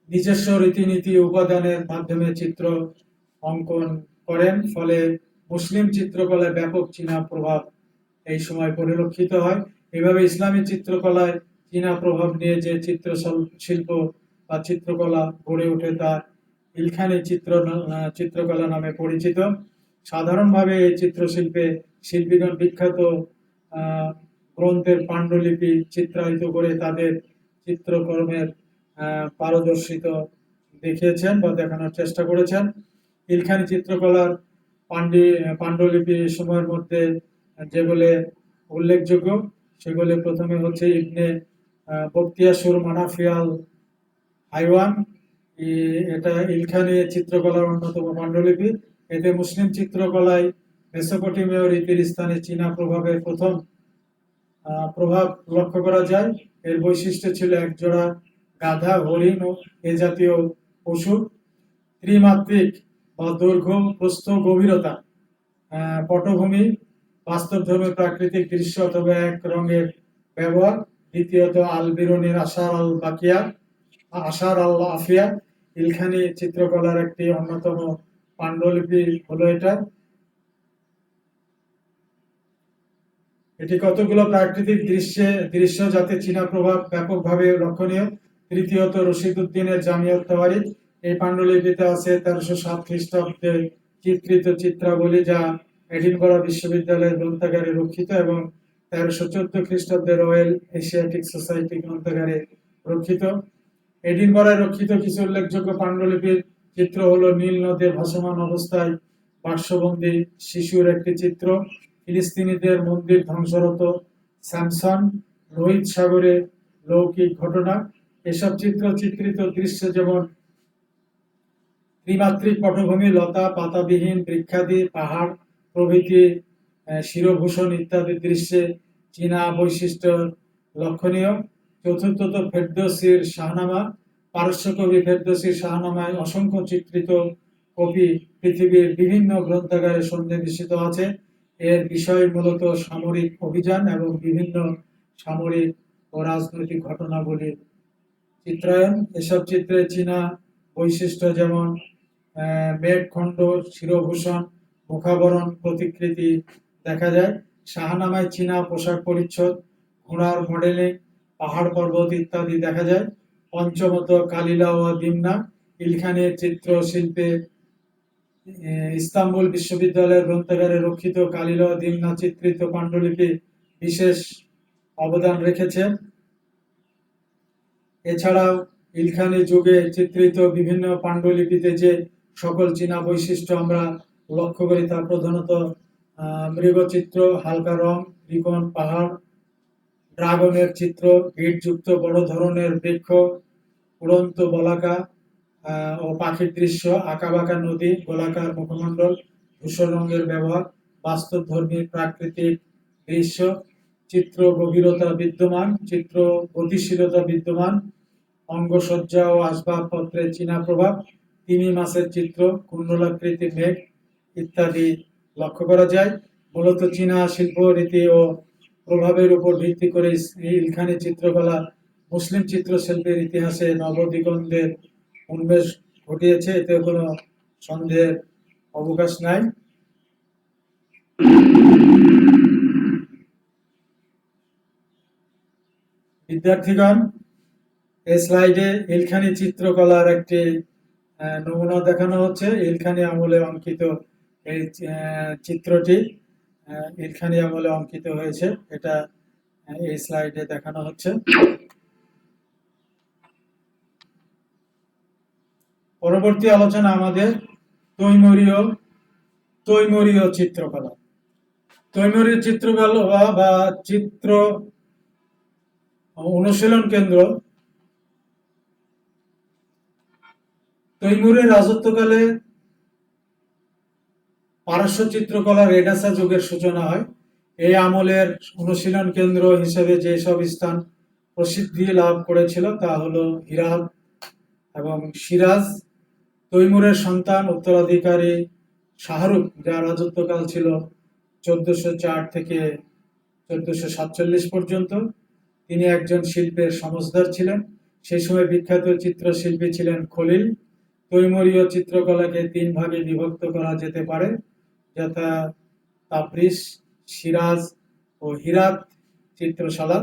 নিজস্ব রীতিনীতি উপাদানের মাধ্যমে চিত্র অঙ্কন করেন। ফলে মুসলিম চিত্রকলায় ব্যাপক চীনা প্রভাব এই সময় পরিলক্ষিত হয়। এভাবে ইসলামী চিত্রকলায় চীনা প্রভাব নিয়ে যে চিত্রশিল্প বা চিত্রকলা গড়ে ওঠে তা ইলখানি চিত্রকলা নামে পরিচিত। সাধারণভাবে এই চিত্রশিল্পে শিল্পীগণ বিখ্যাত গ্রন্থের পাণ্ডুলিপি চিত্রায়িত করে তাদের চিত্রকর্মের পারদর্শিতা দেখিয়েছেন বা দেখানোর চেষ্টা করেছেন। ইলখানি চিত্রকলার পাণ্ডুলিপি সময়ের মধ্যে যেগুলো উল্লেখযোগ্য সেগুলো প্রথমে হচ্ছে ইবনে বখতিয়াসুর মানাফিয়াল হাইওয়ান। এটা ইলখানি চিত্রকলার অন্যতম পাণ্ডুলিপি। এতে মুসলিম চিত্রকলায় মেসোপটেমীয় রীতির স্থানে চীনা প্রভাবের প্রথম প্রভাব লক্ষ্য করা যায়। এর বৈশিষ্ট্য ছিল একজোড়া গাধা, হরিণ ও এ জাতীয় পশু, ত্রিমাত্রিক বা দৈর্ঘ্য, প্রস্থ, গভীরতা, পটভূমি, বাস্তবধর্মী প্রাকৃতিক দৃশ্য অথবা এক রঙের ব্যবহার। দ্বিতীয়ত আল বিরুনির আশার আল আফিয়া ইলখানি চিত্রকলার একটি অন্যতম পাণ্ডুলিপি হলো এটা। এটি কতগুলো প্রাকৃতিক দৃশ্য যাতে চীনা প্রভাব ব্যাপকভাবে লক্ষণীয়। তৃতীয়ত রশিদউদ্দিনের জামিয়াত তাওয়ারিখ। এই পাণ্ডুলিপিতে আছে 1307 খ্রিস্টাব্দে চিত্রিত চিত্রাবলী যা এডিনবরা বিশ্ববিদ্যালয়ের গ্রন্থাগারে রক্ষিত এবং 1314 খ্রিস্টাব্দে রয়্যাল এশিয়াটিক সোসাইটি গ্রন্থাগারে রক্ষিত। এডিনবরায় রক্ষিত কিছু উল্লেখযোগ্য পাণ্ডুলিপির চিত্র হলো নীল নদে ভাসমান অবস্থায় পার্শ্ববন্দী শিশুর একটি চিত্র, ফিলিস্তিনিদের মন্দির ধ্বংসরত স্যামসন, লোহিত সাগরে লৌকিক ঘটনা। এসব চিত্রিত দৃশ্য যেমন ত্রিমাত্রিক পটভূমি, লতা পাতাবিহীন বৃক্ষাদি, পাহাড় প্রভৃতি, শিরভূষণ ইত্যাদি দৃশ্যে চীনা বৈশিষ্ট্য লক্ষণীয়। চতুর্থত ফেরদৌসির শাহনামা। পারস্য কবি ফেরদৌসির শাহনামায় অসংখ্য চিত্রিত কপি পৃথিবীর বিভিন্ন গ্রন্থাগারে সন্নিবেশিত আছে। এর বিষয় মূলত সামরিক অভিযান এবং বিভিন্ন সামরিক ও রাজনৈতিক ঘটনাবলীর চিত্রায়ন। এসব চিত্রে চীনা বৈশিষ্ট্য যেমন মেঘখণ্ড, শিরভূষণ, মুখাবরণ প্রতিকৃতি দেখা যায়। শাহনামায় চীনা পোশাক পরিচ্ছদ, ঘোড়ার মডেলিং, পাহাড় পর্বত ইত্যাদি দেখা যায়। পঞ্চমত কালিলা ও দিমনা। ইলখানের চিত্রশিল্পে ইস্তাম্বুল বিশ্ববিদ্যালয়ের গ্রন্থাগারে রক্ষিত কালিলা ও দিমনা চিত্রিত পাণ্ডুলিপি বিশেষ অবদান রেখেছে। এছাড়াও ইলখানি যুগে চিত্রিত বিভিন্ন পাণ্ডুলিপিতে যে সকল চীনা বৈশিষ্ট্য আমরা লক্ষ্য করি তা প্রধানত মৃগচিত্র, হালকা রং, ত্রিকোণ পাহাড়, ড্রাগনের চিত্র, ভিড়যুক্ত বড় ধরনের বৃক্ষ, উড়ন্ত বলাকা ও পাখির দৃশ্য, আঁকাবাঁকা নদী, গোলাকার মুখমণ্ডল, ধূসর রঙের ব্যবহার, বাস্তবধর্মী প্রাকৃতিক দৃশ্য, চিত্র গভীরতা বিদ্যমান, চিত্র গতিশীলতা বিদ্যমান, অঙ্গসজ্জা ও আসবাবপত্রের চীনা প্রভাব, তিমি মাছের চিত্র, কুণ্ডলাকৃতি মেঘ ইত্যাদি লক্ষ্য করা যায়। মূলত চীনা শিল্প রীতি ও প্রভাবের উপর ভিত্তি করে ইলখানি চিত্রকলা মুসলিম চিত্রশিল্পের ইতিহাসে নবদিগন্তের উন্মেষ ঘটিয়েছে, এতে কোনো সন্দেহের অবকাশ নাই। বিদ্যার্থীগণ, এই স্লাইডে ইলখানি চিত্রকলার একটি নমুনা দেখানো হচ্ছে। ইলখানি আমলে অঙ্কিত এই চিত্রটি ইলখানি আমলে অঙ্কিত হয়েছে, এটা এই স্লাইডে দেখানো হচ্ছে। পরবর্তী আলোচনা আমাদের তৈমুরীয় চিত্রকলা। তৈমুরীয় চিত্রকলা বা চিত্র অনুশীলন কেন্দ্র তৈমুরের রাজত্বকালে পারস্য চিত্রকলা রেনেসাঁ যুগের সূচনা হয়। এই আমলের অনুশীলন কেন্দ্র হিসেবে যেসব স্থান প্রসিদ্ধি লাভ করেছিল তা হলো হিরাত এবং সিরাজ। তৈমুরের সন্তান উত্তরাধিকারী শাহরুখ, যার রাজত্বকাল ছিল 1404 থেকে 1447 পর্যন্ত, তিনি একজন শিল্পের সমজদার ছিলেন। সেই সময় বিখ্যাত চিত্রশিল্পী ছিলেন খলিল। তৈমুরীয় চিত্রকলাকে 3 ভাগে বিভক্ত করা যেতে পারে, যথা তাবরিজ, সিরাজ ও হিরাত চিত্রশালা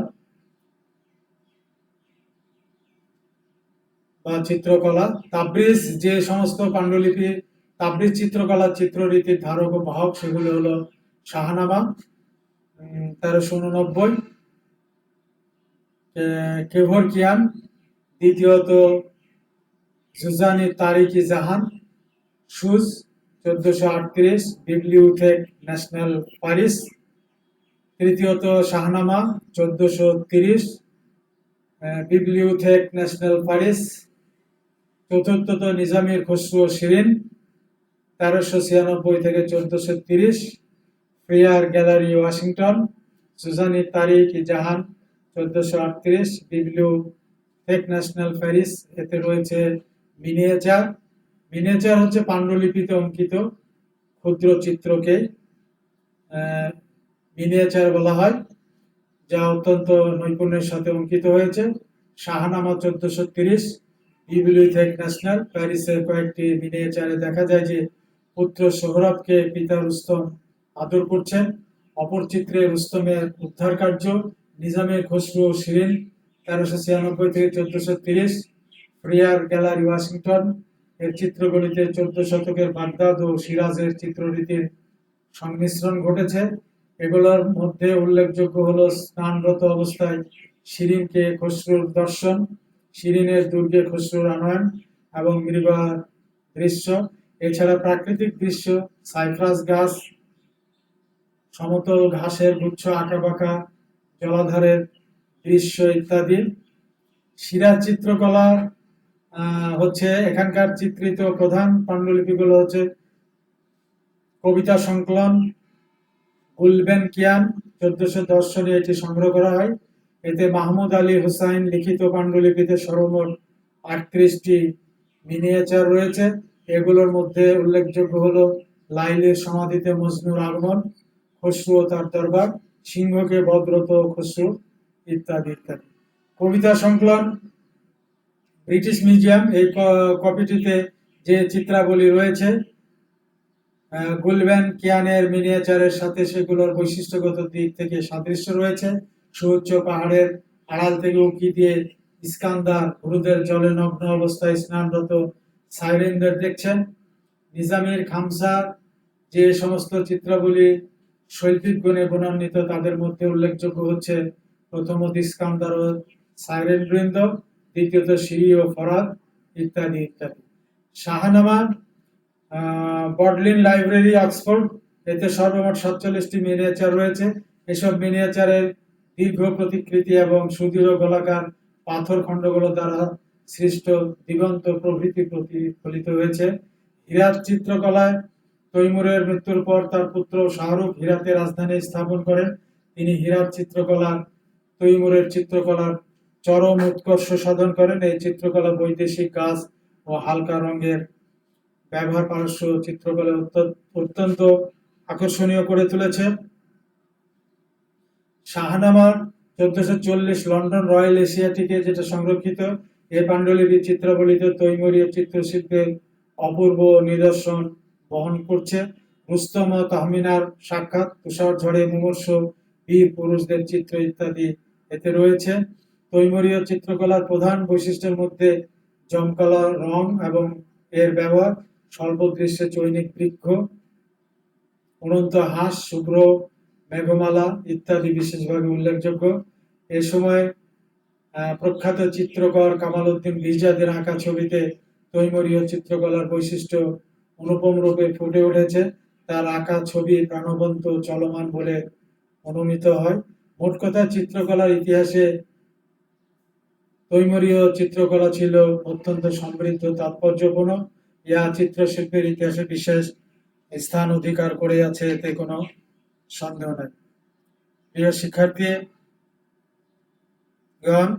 বা চিত্রকলা। তাবরিজ যে সমস্ত পাণ্ডুলিপি তাবরিজ চিত্রকলার চিত্ররীতির ধারক ও বাহক, সেগুলো হলো শাহনামা 1389, কেভরকিয়ান, দ্বিতীয়ত জুজানি তারিকি জাহান, সুজ 1438, বিবলিওথেক ন্যাশনাল প্যারিস, তৃতীয়ত শাহনামা 1430, বিবলিওথেক ন্যাশনাল প্যারিস, চতুর্থত নিজামির খসরু শিরিন 1396 থেকে 1430, ফ্রিয়ার গ্যালারি ওয়াশিংটন, সুজানি তারিক জাহান 1438, বিবলিওথেক ন্যাশনাল প্যারিস। এতে রয়েছে মিনিয়েচার হচ্ছে পাণ্ডুলিপিতে অঙ্কিত ক্ষুদ্র চিত্রকে মিনিয়েচার বলা হয়, যা অত্যন্ত নৈপুণ্যের সাথে অঙ্কিত হয়েছে। শাহনামা 1430, বিবলিওথেক ন্যাশনাল প্যারিসের কয়েকটি মিনিয়েচারে দেখা যায় যে পুত্র সোহরাবকে পিতা রুস্তম আদর করছেন। অপর চিত্রে রুস্তমের উদ্ধার কার্য। নিজামের খসরু শিরিন 1396 থেকে 1430, ফ্রিয়ার গ্যালারি ওয়াশিংটন এর চিত্রগুলিতে 14 শতকের বাগদাদ ও সিরাজের চিত্ররীতির সংমিশ্রণ ঘটেছে। এগুলোর মধ্যে উল্লেখযোগ্য হলো স্নানরত অবস্থায় শিরিনকে খসরুর দর্শন, শিরিনের দুর্গে খসরুর আনয়ন এবং মৃগার দৃশ্য। এছাড়া প্রাকৃতিক দৃশ্য, সাইপ্রাস গাছ, সমতল ঘাসের গুচ্ছ, আঁকাবাঁকা জলাধারের দৃশ্য ইত্যাদি। সিরাজ চিত্রকলা হচ্ছে এখানকার চিত্রিত প্রধান পাণ্ডুলিপিগুলো হচ্ছে কবিতা সংকলন গুলবেন কিয়ান 1410 সালে এটি সংগ্রহ করা হয়। এতে মাহমুদ আলী হুসাইন লিখিত পাণ্ডুলিপিতে সর্বমোট 38টি মিনিয়েচার রয়েছে। এগুলোর মধ্যে উল্লেখযোগ্য হলো লাইলির সমাধিতে মজনুর আগমন, খসরু ও তার দরবার, সিংহকে বদরত খসরু ইত্যাদি ইত্যাদি। কবিতা সংকলন ব্রিটিশ মিউজিয়াম, এই কপিটিতে যে চিত্রাবলী রয়েছে গুলবেন কিয়ানের মিনিয়েচারের সাথে সেগুলোর বৈশিষ্ট্যগত দিক থেকে সাদৃশ্য রয়েছে। সুউচ্চ পাহাড়ের আড়াল থেকে উঁকি দিয়ে ইস্কান্দার গুরুদের জলে নগ্ন অবস্থায় স্নানরত সাইরেনদের দেখছেন। নিজামীর খামসা যে সমস্ত চিত্রাবলী শৈল্পিক গুণে গুণান্বিত তাদের মধ্যে উল্লেখযোগ্য হচ্ছে প্রথমত ইস্কান্দার ও সাইরেন বৃন্দ, দ্বিতীয়ত সিরি ও ফরাদ ইত্যাদি ইত্যাদি। শাহনামা বডলিন লাইব্রেরি অক্সফোর্ড, এতে সর্বমোট 47টি মিনিয়েচার রয়েছে। এসব মিনিয়েচারের দীর্ঘ প্রতিকৃতি এবং সুদৃঢ় গোলাকার পাথর খণ্ডগুলো দ্বারা সৃষ্ট দিগন্ত প্রভৃতি প্রতিফলিত হয়েছে। হীরাত চিত্রকলায় তৈমুরের মৃত্যুর পর তার পুত্র শাহরুখ হীরাতে রাজধানী স্থাপন করেন। তিনি হীরাত চিত্রকলা তৈমুরের চিত্রকলার চরম উৎকর্ষ সাধন করেন। এই চিত্রকলা বৈদেশিক গাছ ও হালকা রঙের ব্যবহার পারস্য চিত্রকলা অত্যন্ত আকর্ষণীয় করে তুলেছে। শাহনামার 1440 লন্ডন রয়্যাল এশিয়াটিকে যেটা সংরক্ষিত, এই পাণ্ডুলিপি চিত্রাবলীতে তৈমুরীয় চিত্রশিল্পের অপূর্ব নিদর্শন বহন করছে। রুস্তম ও তাহমিনার সাক্ষাৎ, তুষার ঝড়ে মুমূর্ষ বীর পুরুষদের চিত্র ইত্যাদি এতে রয়েছে। তৈমুরীয় চিত্রকলার প্রধান বৈশিষ্ট্যের মধ্যে জমকালো রং এবং এর ব্যবহার, স্বল্প দৃশ্যে চৈনিক বৃক্ষ, উড়ন্ত হাঁস, শুভ্র মেঘমালা ইত্যাদি বিশেষভাবে উল্লেখযোগ্য। এ সময় প্রখ্যাত চিত্রকর কামাল উদ্দিন বিজাদের আঁকা ছবিতে তৈমুরীয় চিত্রকলার বৈশিষ্ট্য অনুপম রূপে ফুটে উঠেছে। তার আঁকা ছবি প্রাণবন্ত চলমান বলে অনুমিত হয়। মোট কথা চিত্রকলার ইতিহাসে তৈমুরীয় চিত্রকলা ছিল অত্যন্ত সমৃদ্ধ, তাৎপর্যপূর্ণ। ইহা চিত্রশিল্পের ইতিহাসে বিশেষ স্থান অধিকার করে আছে, এতে কোনো সন্দেহ নাই। প্রিয় শিক্ষার্থীগণ,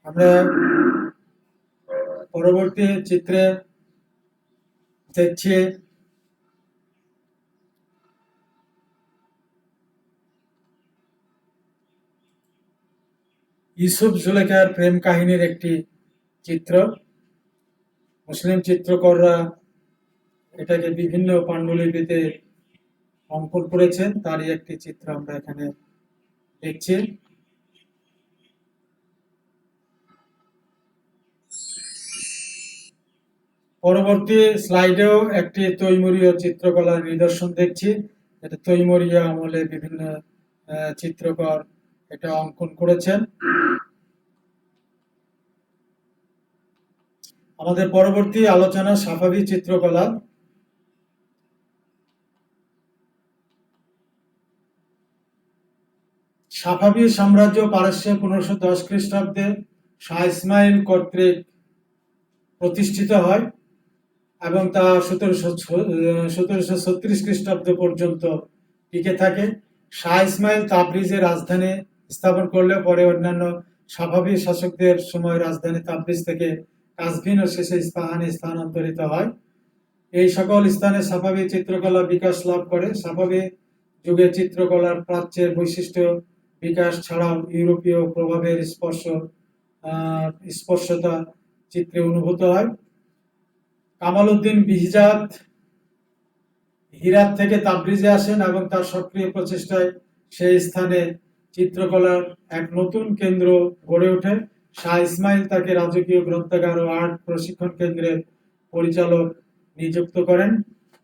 আমরা পরবর্তী চিত্রে দেখছি ইউসুফ জুলেখার প্রেম কাহিনীর একটি চিত্র। মুসলিম চিত্রকররা এটাকে বিভিন্ন পাণ্ডুলিপিতে অঙ্কন করেছেন, তারই একটি চিত্র আমরা এখানে দেখছি। পরবর্তী স্লাইডেও একটি তৈমুরীয় চিত্রকলার নিদর্শন দেখছি। এটা তৈমুরীয় আমলে বিভিন্ন চিত্রকর এটা অঙ্কন করেছেন। আমাদের পরবর্তী আলোচনা সাফাভি চিত্রকলা। সাফাভি সাম্রাজ্য পারস্যে 1510 খ্রিস্টাব্দে শাহ ইসমাইল কর্তৃক প্রতিষ্ঠিত হয় এবং তা 1736 খ্রিস্টাব্দ পর্যন্ত টিকে থাকে। শাহ ইসমাইল তাবরিজে রাজধানী স্থাপন করলেও পরে অন্যান্য সাফাভি শাসকদের সময় রাজধানী তাবরিজ থেকে কাজভিন ও শেষে ইস্পাহানে স্থানান্তরিত হয়। এই সকল স্থানে সাফাভি চিত্রকলা বিকাশ লাভ করে। সাফাভি যুগে চিত্রকলার প্রাচ্যের বৈশিষ্ট্য বিকাশ ছাড়াও ইউরোপীয় প্রভাবের স্পর্শতা চিত্রে অনুভূত হয়। কামাল উদ্দিন বিহজাত হীরাত থেকে তাবরিজে আসেন এবং তার সক্রিয় প্রচেষ্টায় সেই স্থানে চিত্রকলার এক নতুন কেন্দ্র গড়ে ওঠে। শাহ ইসমাইল তাকে রাজকীয় গ্রন্থাগার ও আর্ট প্রশিক্ষণ কেন্দ্রের পরিচালক নিযুক্ত করেন।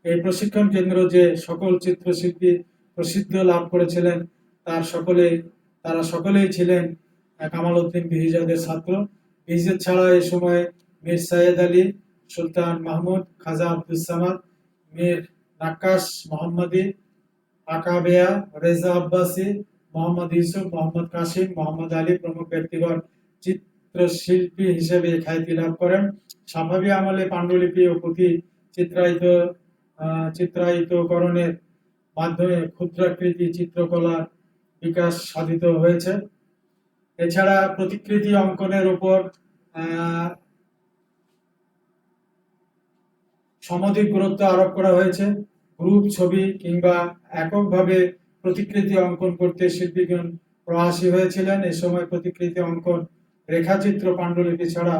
এই প্রশিক্ষণ কেন্দ্র যে সকল চিত্রশিল্পী প্রসিদ্ধ লাভ করেছিলেন তারা সকলেই ছিলেন কামাল উদ্দিন বিহজাদের ছাত্র। বিহজাদ ছাড়া এই সময় মীর সাইয়েদ আলী, সুলতান মাহমুদ, খাজা আব্দুস সামাদ, মীর নাক্কাশ মোহাম্মদী, আকাবেয়া, রেজা আব্বাসী, মোহাম্মদ ইউসুফ, মোহাম্মদ কাসিম, মোহাম্মদ আলী প্রমুখ ব্যক্তিগণ চিত্রশিল্পী হিসেবে খ্যাতি লাভ করেন। সাফাভি আমলে পাণ্ডুলিপি ও পুঁথি চিত্রায়িতকরণের মাধ্যমে ক্ষুদ্রাকৃতি চিত্রকলার বিকাশ সাধিত হয়েছে। এছাড়া প্রতিকৃতি অঙ্কনের উপর সমধিক গুরুত্ব আরোপ করা হয়েছে। গ্রুপ ছবি কিংবা এককভাবে প্রতিকৃতি অঙ্কন করতে শিল্পীগণ প্রয়াসী হয়েছিলেন। এ সময় প্রতিকৃতি অঙ্কন রেখাচিত্র পাণ্ডুলিপি ছাড়া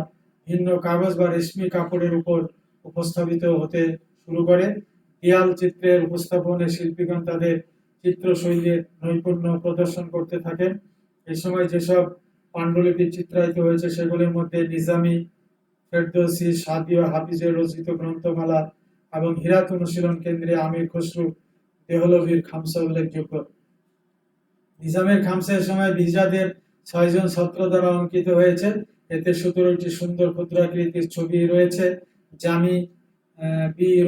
ভিন্ন কাগজ বা রেশমি কাপড়ের উপর উপস্থাপিত হতে শুরু করে। দেয়াল চিত্রের উপস্থাপনে শিল্পীগণ তাদের চিত্রশৈলীর নৈপুণ্য প্রদর্শন করতে থাকেন। এই সময় যেসব পাণ্ডুলিপি চিত্রায়িত হয়েছে সেগুলির মধ্যে নিজামী, ফেরদৌসী, সাদি ও হাফিজের রচিত গ্রন্থমালা এবং হীরাত অনুশীলন কেন্দ্রে আমির খসরু দেহলভির খামসা উল্লেখযোগ্য। নিজামের খামসা এ সময় বিজাদের 6 জন ছাত্র দ্বারা অঙ্কিত হয়েছে। এতে 17টি সুন্দর ক্ষুদ্রাকৃতির ছবি রয়েছে। জামি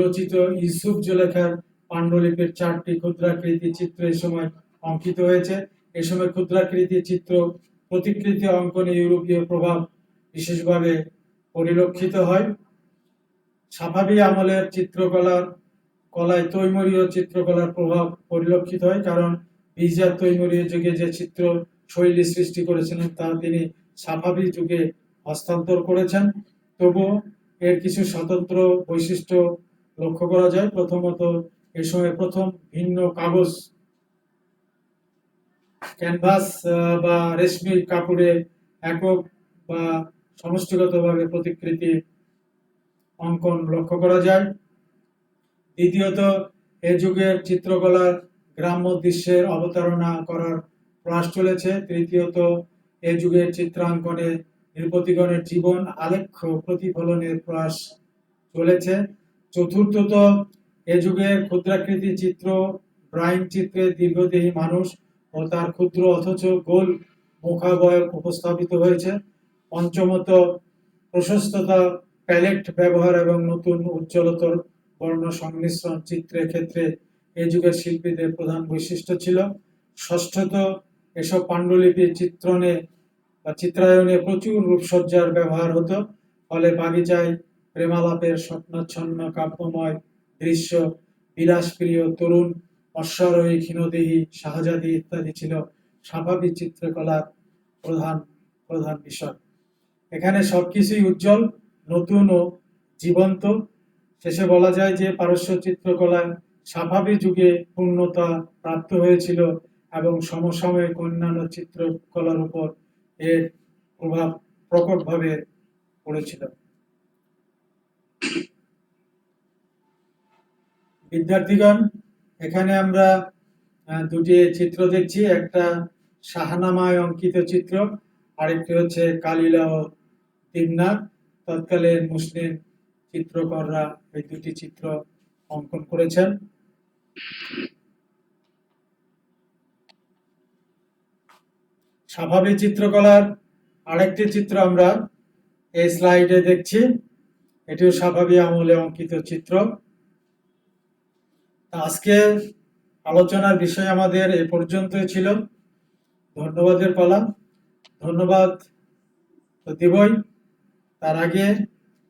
রচিত ইউসুফ জুলেখার পাণ্ডুলিপির 4টি ক্ষুদ্রাকৃতি চিত্র এ সময় অঙ্কিত হয়েছে। এ সময় ক্ষুদ্রাকৃতি চিত্র প্রতিকৃতি অঙ্কনে ইউরোপীয় প্রভাব বিশেষভাবে পরিলক্ষিত হয়। সাফাভি আমলের কলায় তৈমুরীয় চিত্রকলার প্রভাব পরিলক্ষিত হয়, কারণ বিজাত তৈমুরীয় যুগে যে চিত্র শৈলী সৃষ্টি করেছিলেন তা তিনি সাফাভি যুগে হস্তান্তর করেছেন। তবুও এর কিছু স্বতন্ত্র বৈশিষ্ট্য লক্ষ্য করা যায়। প্রথমত, এ সময় প্রথম ভিন্ন কাগজ, ক্যানভাস বা রেশমি কাপড়ে একক বা সমষ্টিগতভাবে প্রতিকৃতি অঙ্কন লক্ষ্য করা যায়। দ্বিতীয়ত, এ যুগের চিত্রকলার গ্রাম্য দৃশ্যের অবতারণা করার প্রয়াস চলেছে। তৃতীয়ত, এ যুগের চিত্রাঙ্কনে নৃপতিগণের জীবন আলেখ্য প্রতিফলনের প্রয়াস চলেছে। চতুর্থত, এ যুগের ক্ষুদ্রাকৃতি চিত্র ড্রয়িং চিত্রে দীর্ঘদেহী মানুষ ও তার ক্ষুদ্র অথচ গোল মুখাবয়ব উপস্থাপিত হয়েছে। পঞ্চমত, প্রশস্ততা, প্যালেট ব্যবহার এবং নতুন উজ্জ্বলতর বর্ণ সংমিশ্রণ চিত্রের ক্ষেত্রে এই যুগের শিল্পীদের প্রধান বৈশিষ্ট্য ছিল। ষষ্ঠত, এসব পাণ্ডুলিপির চিত্রায়নে প্রচুর রূপসজ্জার ব্যবহার হতো। ফলে বাগিচায় প্রেমালাপের স্বপ্নাচ্ছন্ন কাব্যময় দৃশ্য, বিলাসপ্রিয় তরুণ, অশ্বারোহী ক্ষীণদেহী শাহজাদি ইত্যাদি ছিল সাফাভি চিত্রকলার প্রধান প্রধান বিষয়। এখানে সবকিছুই উজ্জ্বল, নতুন ও জীবন্ত। শেষে বলা যায় যে পারস্য চিত্রকলায় সাফাভি যুগে পূর্ণতা প্রাপ্ত হয়েছিল এবং সমসাময়িক অন্যান্য চিত্রকলার উপর এর প্রভাব প্রকটভাবে পড়েছিল। বিদ্যার্থীগণ, এখানে আমরা দুটি চিত্র দেখছি। একটা শাহনামায় অঙ্কিত চিত্র, আরেকটি হচ্ছে কালিলা ও তিমনা। তৎকালীন মুসলিম চিত্রকররা এই দুটি চিত্র অঙ্কন করেছেন। সাফাভি চিত্রকলার আরেকটি চিত্র আমরা এই স্লাইডে দেখছি। এটিও সাফাভি আমলে অঙ্কিত চিত্র। আজকে আলোচনার বিষয় আমাদের এ পর্যন্তই ছিল। ধন্যবাদের পালা। ধন্যবাদ তো দেবই, তার আগে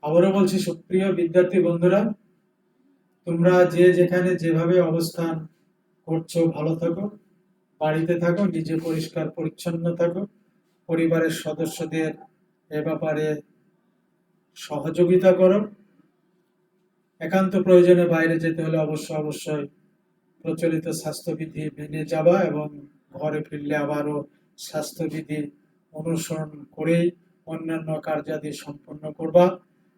আবারও বলছি, সুপ্রিয় বিদ্যার্থী বন্ধুরা, তোমরা যে যেখানে যেভাবে অবস্থান করছো ভালো থাকো, বাড়িতে থাকো, নিজে পরিষ্কার পরিচ্ছন্ন থাকো, পরিবারের সদস্যদের এ ব্যাপারে সহযোগিতা করো। একান্ত প্রয়োজনে বাইরে যেতে হলে অবশ্যই প্রচলিত স্বাস্থ্যবিধি মেনে যাবা এবং ঘরে ফিরলে আবারও স্বাস্থ্যবিধি অনুসরণ করেই অন্যান্য কার্যাদি সম্পন্ন করবা।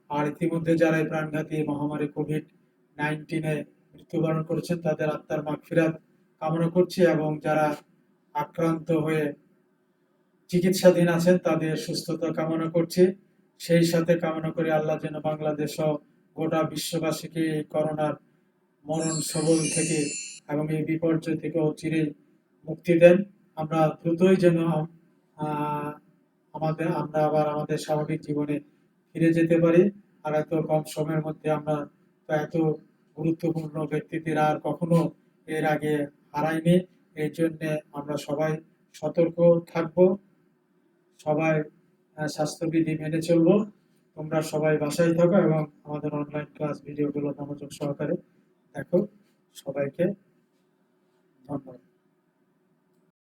আর ইতিমধ্যে যারা এই প্রাণঘাতী মহামারী কোভিড-19 মৃত্যুবরণ করেছেন তাদের আত্মার মাগফিরাত কামনা করছি, এবং যারা আক্রান্ত হয়ে চিকিৎসাধীন আছেন তাদের সুস্থতা কামনা করছি। সেই সাথে কামনা করি আল্লাহ যেন বাংলাদেশ ও গোটা বিশ্ববাসীকে এই করোনার মরণ সবল থেকে এবং এই বিপর্যয় থেকে চিরেই মুক্তি দেন। আমরা দ্রুতই যেন আমরা আবার আমাদের স্বাভাবিক জীবনে ফিরে যেতে পারি। আর এত কম সময়ের মধ্যে আমরা এত গুরুত্বপূর্ণ ব্যক্তিদের আর কখনো এর আগে হারায়নি। এই জন্য আমরা সবাই সতর্ক থাকব, সবাই স্বাস্থ্যবিধি মেনে চলবো। তোমরা সবাই বাসায় থাকো এবং আমাদের অনলাইন ক্লাস ভিডিওগুলো মনোযোগ সহকারে দেখো। সবাইকে ধন্যবাদ।